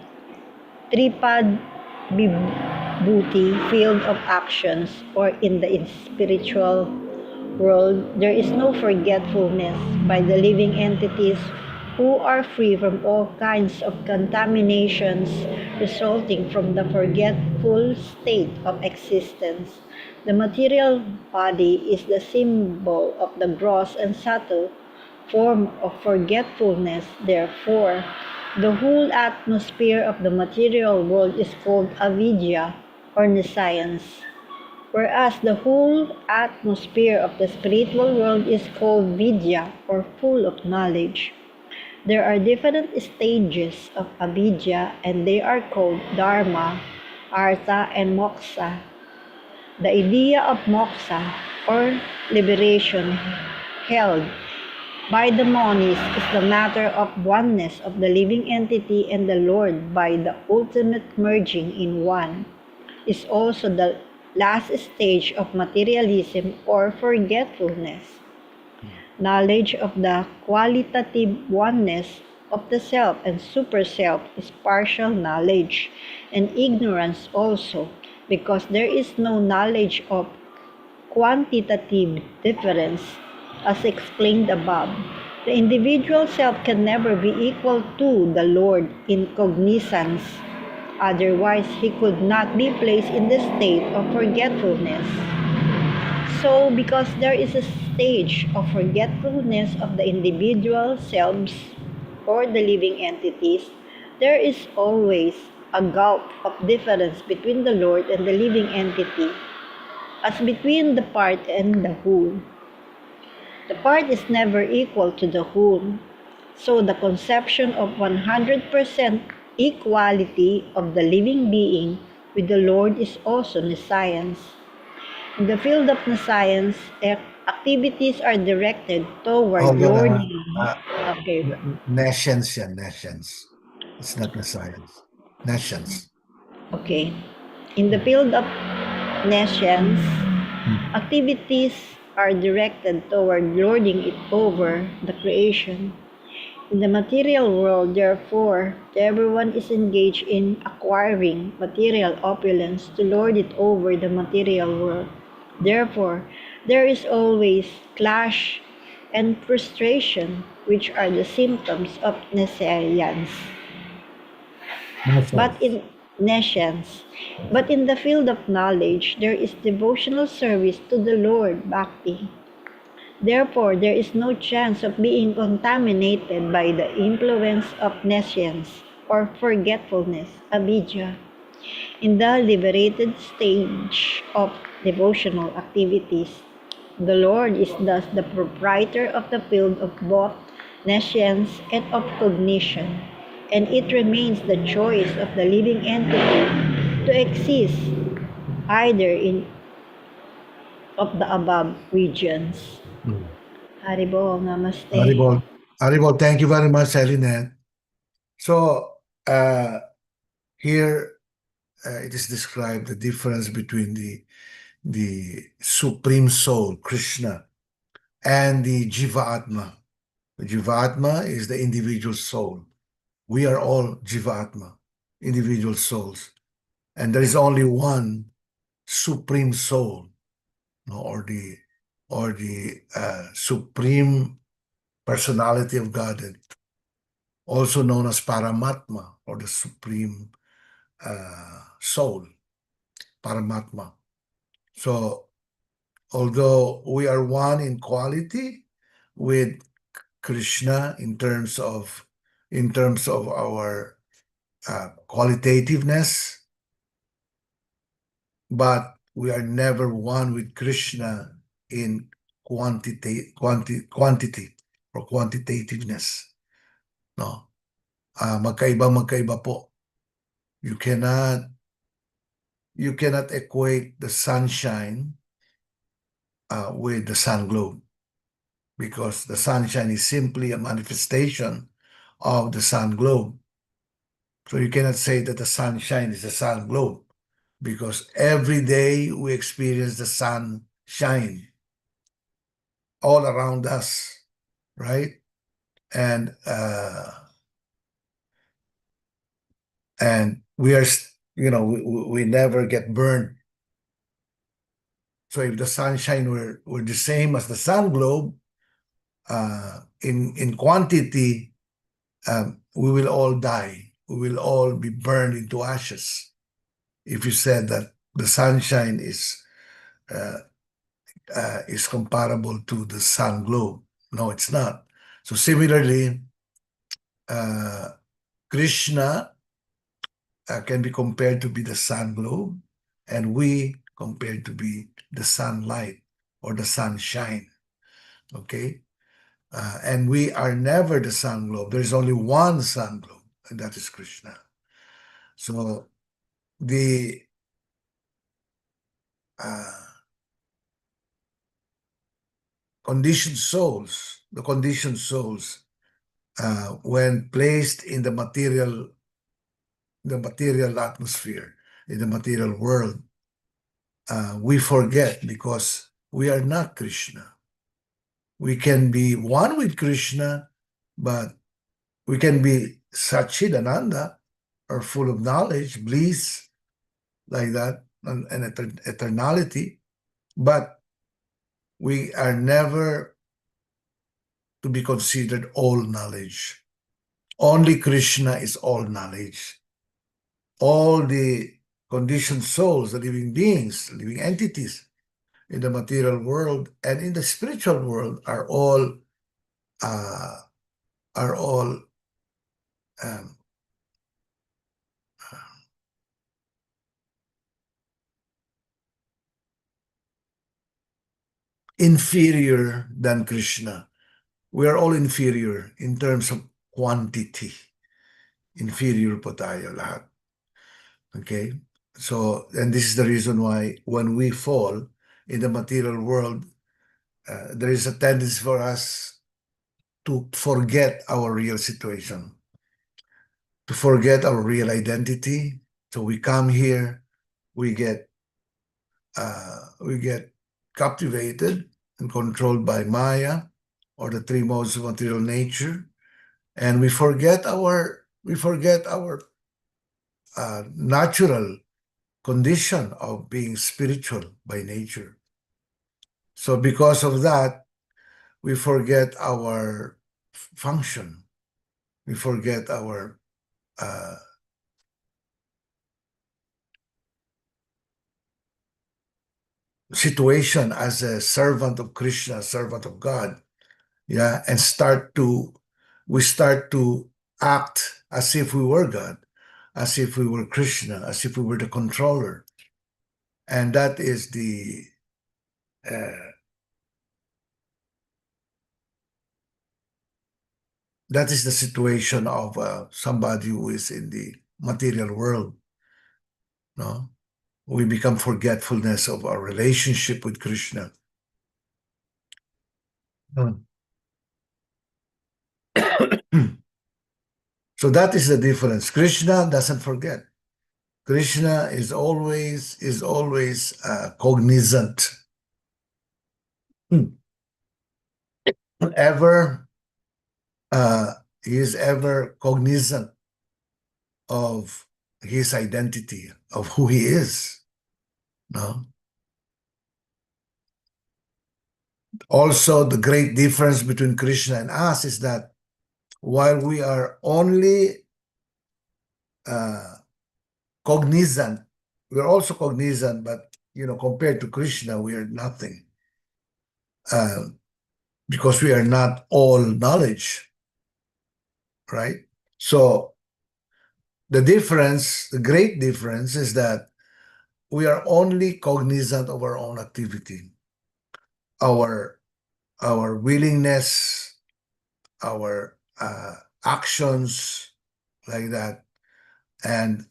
Vibhuti field of actions, or in the spiritual world, there is no forgetfulness by the living entities who are free from all kinds of contaminations resulting from the forgetful state of existence. The material body is the symbol of the gross and subtle form of forgetfulness. Therefore, the whole atmosphere of the material world is called avidya or nescience, whereas the whole atmosphere of the spiritual world is called vidya or full of knowledge. There are different stages of avidya, and they are called dharma, artha, and moksha. The idea of moksha or liberation held by the monists is the matter of oneness of the living entity and the Lord by the ultimate merging in one. Is also the last stage of materialism or forgetfulness. Knowledge of the qualitative oneness of the self and super self is partial knowledge, and ignorance also, because there is no knowledge of quantitative difference, as explained above. The individual self can never be equal to the Lord in cognizance, Otherwise, he could not be placed in the state of forgetfulness. So, because there is a stage of forgetfulness of the individual selves or the living entities, there is always a gulf of difference between the Lord and the living entity, as between the part and the whole. The part is never equal to the whole. So the conception of 100% equality of the living being with the Lord is also nescience. In the field of nescience, activities are directed toward Hold on, lording. Okay, nations yan, nations. It's not the science. Nations. okay. In the field of nescience, Hmm. activities are directed toward lording it over the creation. In the material world, therefore, everyone is engaged in acquiring material opulence to lord it over the material world. Therefore, there is always clash and frustration, which are the symptoms of nescience. But Nations. in nescience, but in the field of knowledge, there is devotional service to the Lord, bhakti. Therefore, there is no chance of being contaminated by the influence of nescience or forgetfulness, avidya. In the liberated stage of devotional activities, the Lord is thus the proprietor of the field of both nescience and of cognition, and it remains the choice of the living entity to exist either in of the above regions. Hmm. Haribo, namaste. Haribol. Haribol, thank you very much, Helinet. So, here it is described the difference between the Supreme Soul, Krishna, and the Jiva Atma. The Jiva Atma is the individual soul. We are all Jiva Atma, individual souls. And there is only one Supreme Soul, no, or the Supreme Personality of Godhead, also known as Paramatma, or the Supreme Soul, Paramatma. So, although we are one in quality with Krishna in terms of our qualitativeness, but we are never one with Krishna in quantity or quantitativeness. No, magkaiba po. You cannot equate the sunshine with the sun globe, because the sunshine is simply a manifestation of the sun globe. So you cannot say that the sunshine is the sun globe, because every day we experience the sunshine all around us, right? And we are, we never get burned. So if the sunshine were the same as the sun globe, in quantity, we will all die. We will all be burned into ashes. If you said that the sunshine is comparable to the sun globe, no, it's not. So similarly, Krishna can be compared to be the sun globe, and we compared to be the sunlight or the sunshine. Okay, and we are never the sun globe. There is only one sun globe, and that is Krishna. So the conditioned souls, when placed in the material atmosphere, in the material world, we forget, because we are not Krishna. We can be one with Krishna, but we can be Satchidananda, or full of knowledge, bliss, like that, and eternality, but we are never to be considered all knowledge. Only Krishna is all knowledge. all the conditioned souls, the living beings, living entities in the material world and in the spiritual world are all um, inferior than Krishna. We are all inferior in terms of quantity. Inferior po tayo lahat. Okay? So, and this is the reason why when we fall in the material world, there is a tendency for us to forget our real situation, to forget our real identity. So we come here, we get captivated and controlled by Maya or the three modes of material nature, and we forget our natural condition of being spiritual by nature. So because of that, we forget our function. We forget our situation as a servant of Krishna, servant of God. Yeah, and we start to act as if we were God, as if we were Krishna, as if we were the controller. And that is the situation of somebody who is in the material world. No, we become forgetfulness of our relationship with Krishna. So that is the difference. Krishna doesn't forget. Krishna is always cognizant. He is ever cognizant of his identity, of who he is. No? Also, the great difference between Krishna and us is that while we are only cognizant, we're also cognizant, but compared to Krishna, we are nothing. Because we are not all knowledge, right? So the great difference is that we are only cognizant of our own activity, our willingness, our actions, like that, and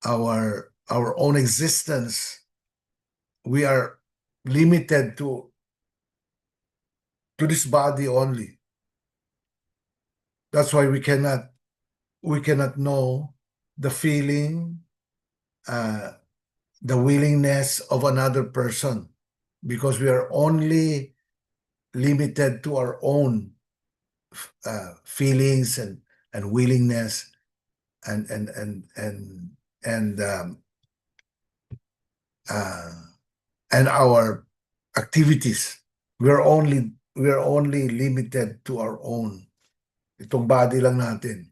our own existence. We are limited to this body only. That's why we cannot know the feeling, the willingness of another person, because we are only limited to our own feelings and willingness and our activities. We are only limited to our own. Itong body lang natin.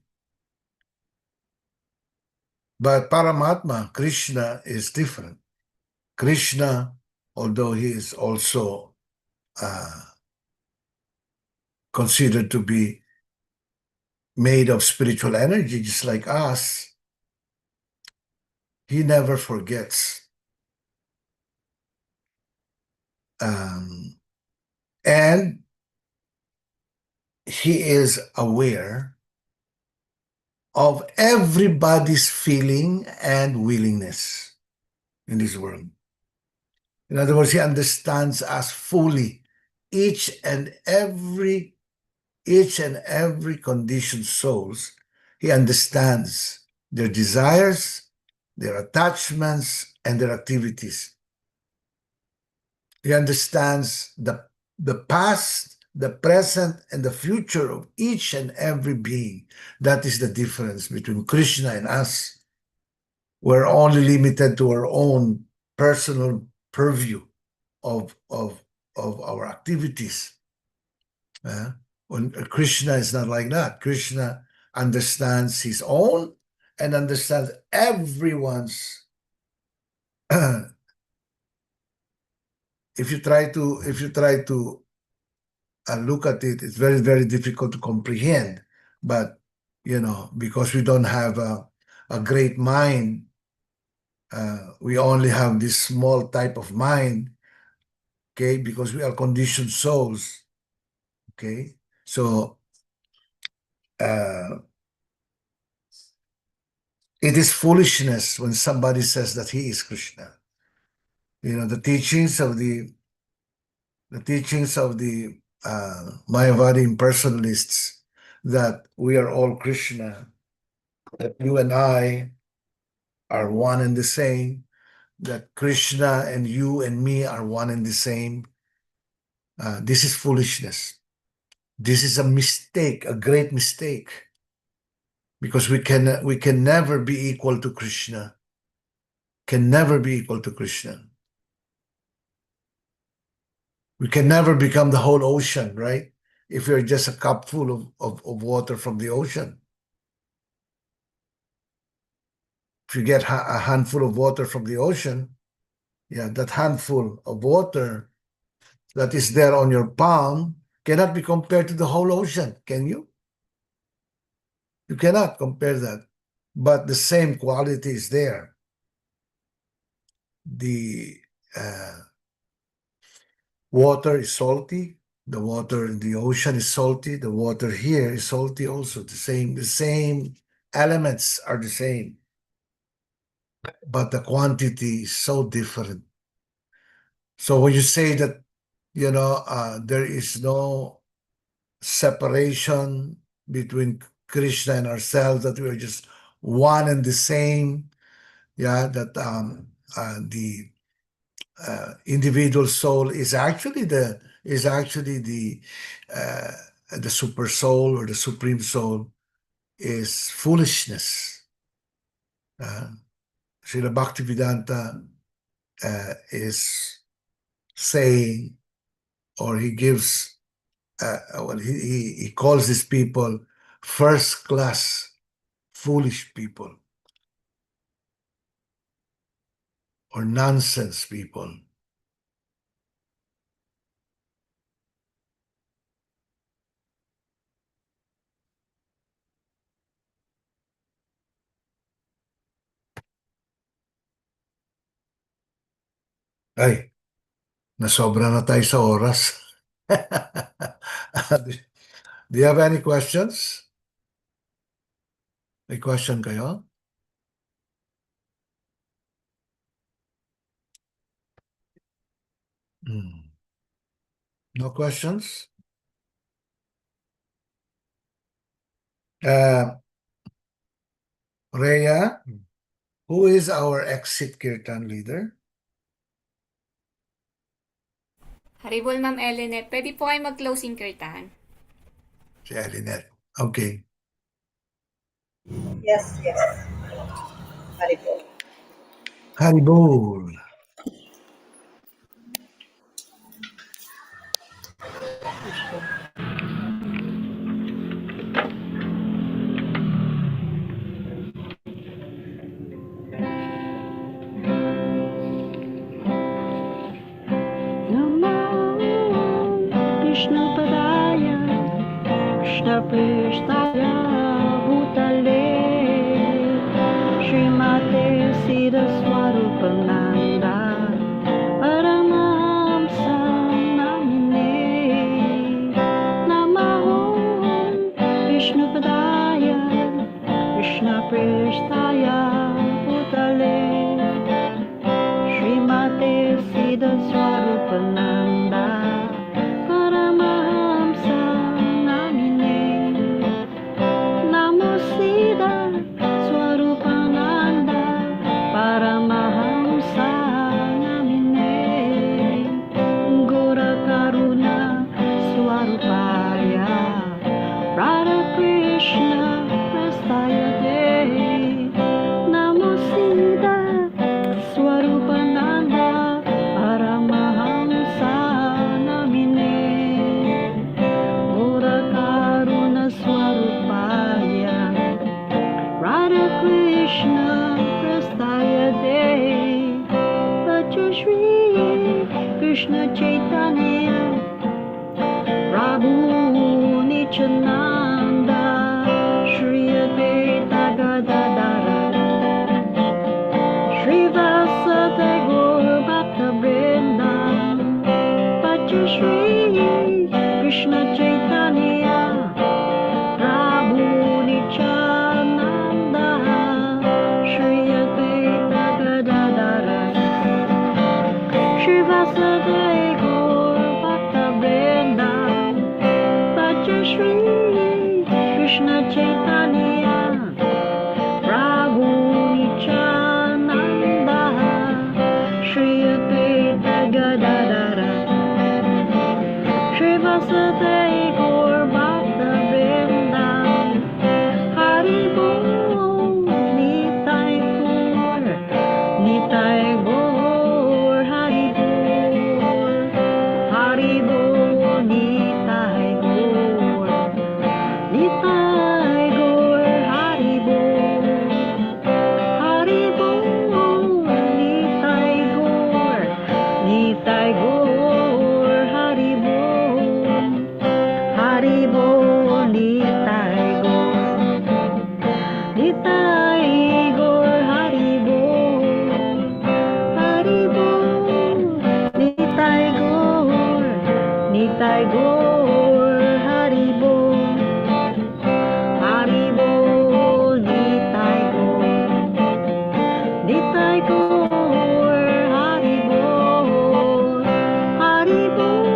But Paramatma, Krishna, is different. Krishna, although he is also considered to be made of spiritual energy, just like us, he never forgets. And he is aware of everybody's feeling and willingness in this world. In other words, he understands us fully. Each and every conditioned souls, he understands their desires, their attachments, and their activities. He understands the past, the present, and the future of each and every being. That is the difference between Krishna and us. We're only limited to our own personal purview of our activities. When Krishna is not like that. Krishna understands his own and understand everyone's if you try to look at it, it's very, very difficult to comprehend. But because we don't have a great mind, we only have this small type of mind, okay, because we are conditioned souls, okay. So it is foolishness when somebody says that he is Krishna. The teachings of the Mayavadi impersonalists, that we are all Krishna, that you and I are one and the same, that Krishna and you and me are one and the same. This is foolishness. This is a mistake, a great mistake, because we can never be equal to Krishna. Can never be equal to Krishna. We can never become the whole ocean, right? If you're just a cup full of water from the ocean. If you get a handful of water from the ocean, that handful of water that is there on your palm cannot be compared to the whole ocean, can you? You cannot compare that, but the same quality is there. The water is salty. The water in the ocean is salty. The water here is salty also. The same elements are the same, but the quantity is so different. So when you say that, there is no separation between Krishna and ourselves, that we are just one and the same, that the individual soul is actually the super soul, or the supreme soul, is foolishness. Srila Bhaktivedanta is saying, or he gives, he calls these people first class foolish people, or nonsense people. Ay, nasobra na tayo sa oras. Do you have any questions? May question kayo? No questions? Rhea, who is our exit kirtan leader? Haribol, Ma'am Elenet. Pwede po kayo mag-closing kirtan. Si Elinet. Okay. Yes, yes. Haribol. Haribol. Krishna Padaya, Krishna Prestaya, Bhutale, Srimate Siddha Swarupananda, Paramamsa Namine, Namaho, Krishna Padaya, Krishna Prestaya, Bhutale, Srimate Siddha Swarupananda, Paramahamsa Namine, Namo Siddha Swarupananda, Paramahamsa Namine, Gora Karuna Swarupaya, Radha Krishna Prestaya Te, Krishna Chaitanya, Prabhu Nityananda, Shri Advaita Gadadara, Shri Vasudeva Gaur Bhakta Vrinda, Hari Bol, Nitai Gaur, Nitai Gaur, Hari Bol, Hari Bol, Nitai Gaur, Nitai Gaur, Hari Bol, Hari Bol, Nitai Gaur, Nitai Gaur, Hari Bol, Hari Bol, Nitai Gaur, Nitai Gaur, Hari Bol, Hari Bol, Nitai Gaur, Nitai Gaur, Hari Bol, Hari Bol, Nitai Gaur, Nitai Gaur, Hari Bol, Hari Bol,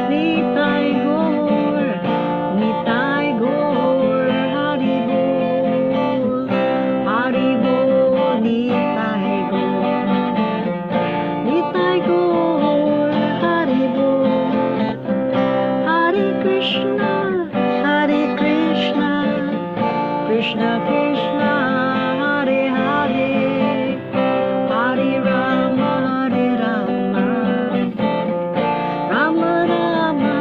Nitai Gaur, Nitai Gaur, Hari Bol, Hari Bol, Nitai Gaur, Nitai Gaur, Hari Bol, Hare Krishna, Krishna Krishna, Hare Hare, Hare Rama, Rama Rama,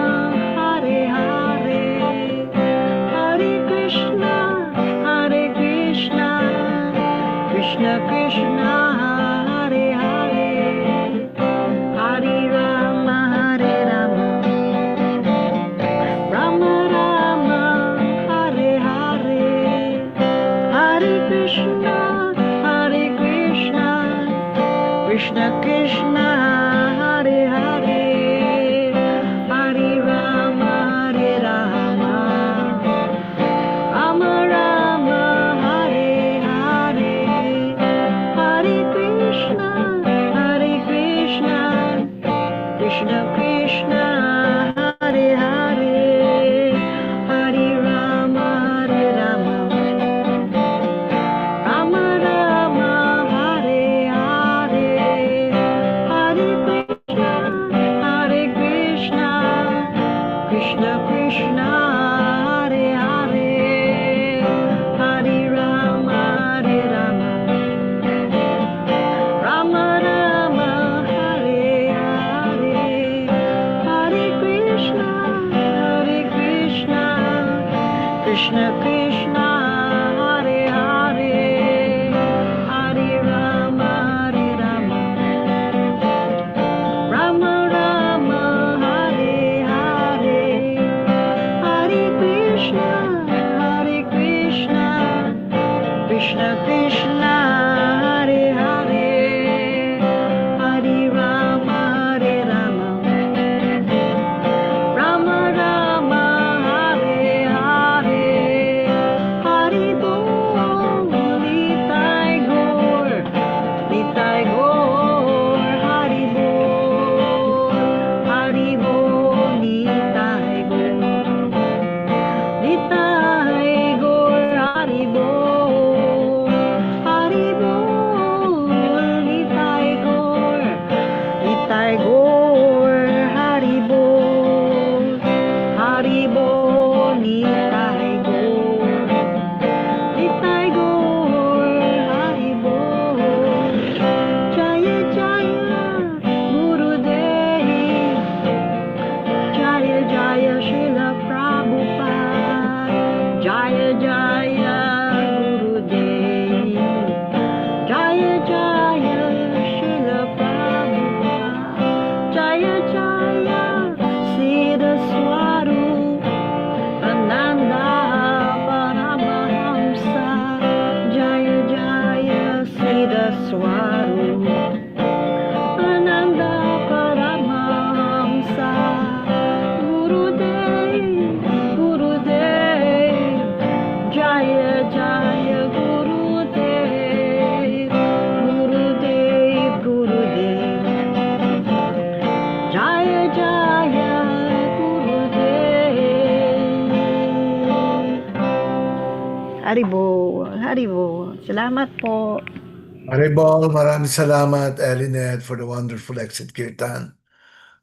Hare Hare, Hare Krishna, Krishna Krishna, Hare Hare, Hare Rama, Rama Rama, Hare Hare, Hare Krishna, Krishna Krishna, Hare Hare, Hare Rama, Rama Rama, Hare Hare, Hare Krishna, Krishna Krishna, Hare Hare, Hare Rama, Rama Rama, Hare Hare, Hare Krishna, Krishna Krishna, Hare Hare, Hare Rama, Rama Rama, Hare Hare, Hare Krishna, Krishna Krishna, Hare Hare, Hare Rama, Rama Rama, Hare Hare, Hare Krishna, Krishna Krishna, Hare Hare, Hare Rama, Rama Rama, Hare Hare, Hare Bol, Nitai Gaur, Hari Bol, Hari Bol, Nitai Gaur, Nitai Gaur, Hari Bol, Hari Bol, Nitai Gaur, Hari Bol, Hari Bol, Nitai Gaur, Nitai Gaur, Hari Bol, Jaya Jaya Gurudev, Jaya Jaya Srila Prabhupada, Jaya Jaya Gurudev, Jaya Jaya Srila Prabhupada, Jaya Jaya Siddha Swarup, Ananda Paramahamsa, Jaya Jaya Siddha Swarup, Ananda Paramahamsa, Gurudev, Haribo, Haribo. Salamat po. Haribol, maraming salamat, Elinet, for the wonderful exit kirtan.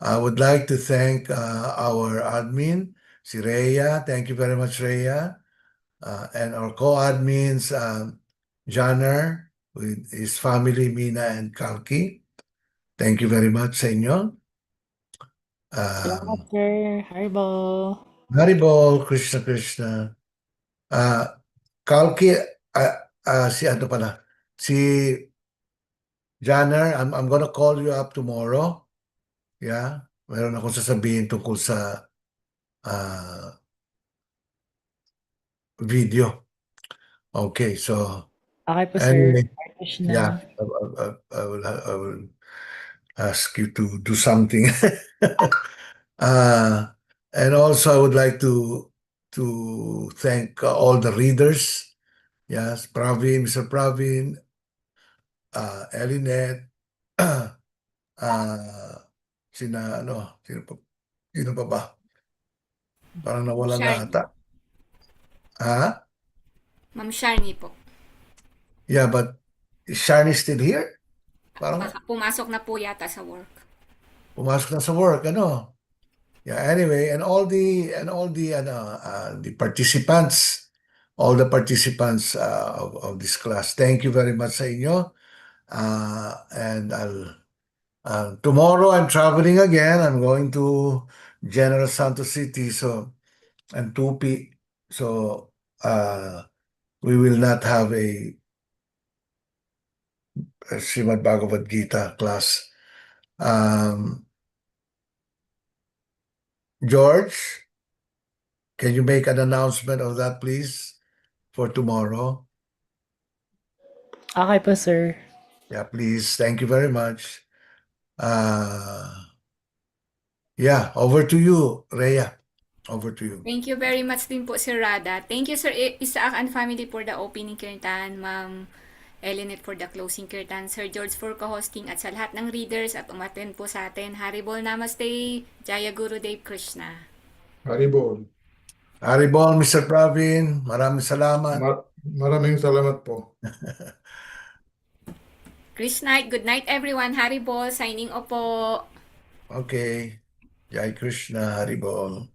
I would like to thank our admin, si Rhea. Thank you very much, Rhea. And our co-admins, Janner, with his family, Mina and Kalki. Thank you very much sa inyo. Salamat, sir. Haribo. Haribol, Krishna Krishna. Kalki, si ano pala, si Janner, I'm gonna call you up tomorrow. Yeah, meron akong sasabihin tungkol sa video. Okay, so Okay po, sir. anyway, Hare Krishna. yeah, I will ask you to do something. And also I would like to thank all the readers. Yes, Praveen, Mr. Praveen, Elinet, sino pa ba? Parang nawala na Sharni. ata. Ha? Ma'am Sharni po. Yeah, but is Shani still here? Parang Baka pumasok na po yata sa work. pumasok na sa work, ano? Yeah, anyway, and all the participants, all the participants of this class, thank you very much sa inyo. And tomorrow I'm traveling again. I'm going to General Santos City, and Tupi. So we will not have a Srimad Bhagavad Gita class. George, can you make an announcement of that, please, for tomorrow? Okay po, sir. Yeah, please. Thank you very much. Yeah, over to you, Rhea. Over to you. Thank you very much din po, Sir Radha. Thank you, Sir Isaac and family for the opening kirtan, Ma'am Elinet for the closing kirtan, Sir George for co-hosting, at sa lahat ng readers at umattend po sa atin. Haribol Namaste, Jaya Gurudev Krishna. Haribol. Haribol, Mr. Praveen, maraming salamat. Maraming salamat po. Good night everyone. Haribol, signing off po. Okay. Jai Krishna, Haribol.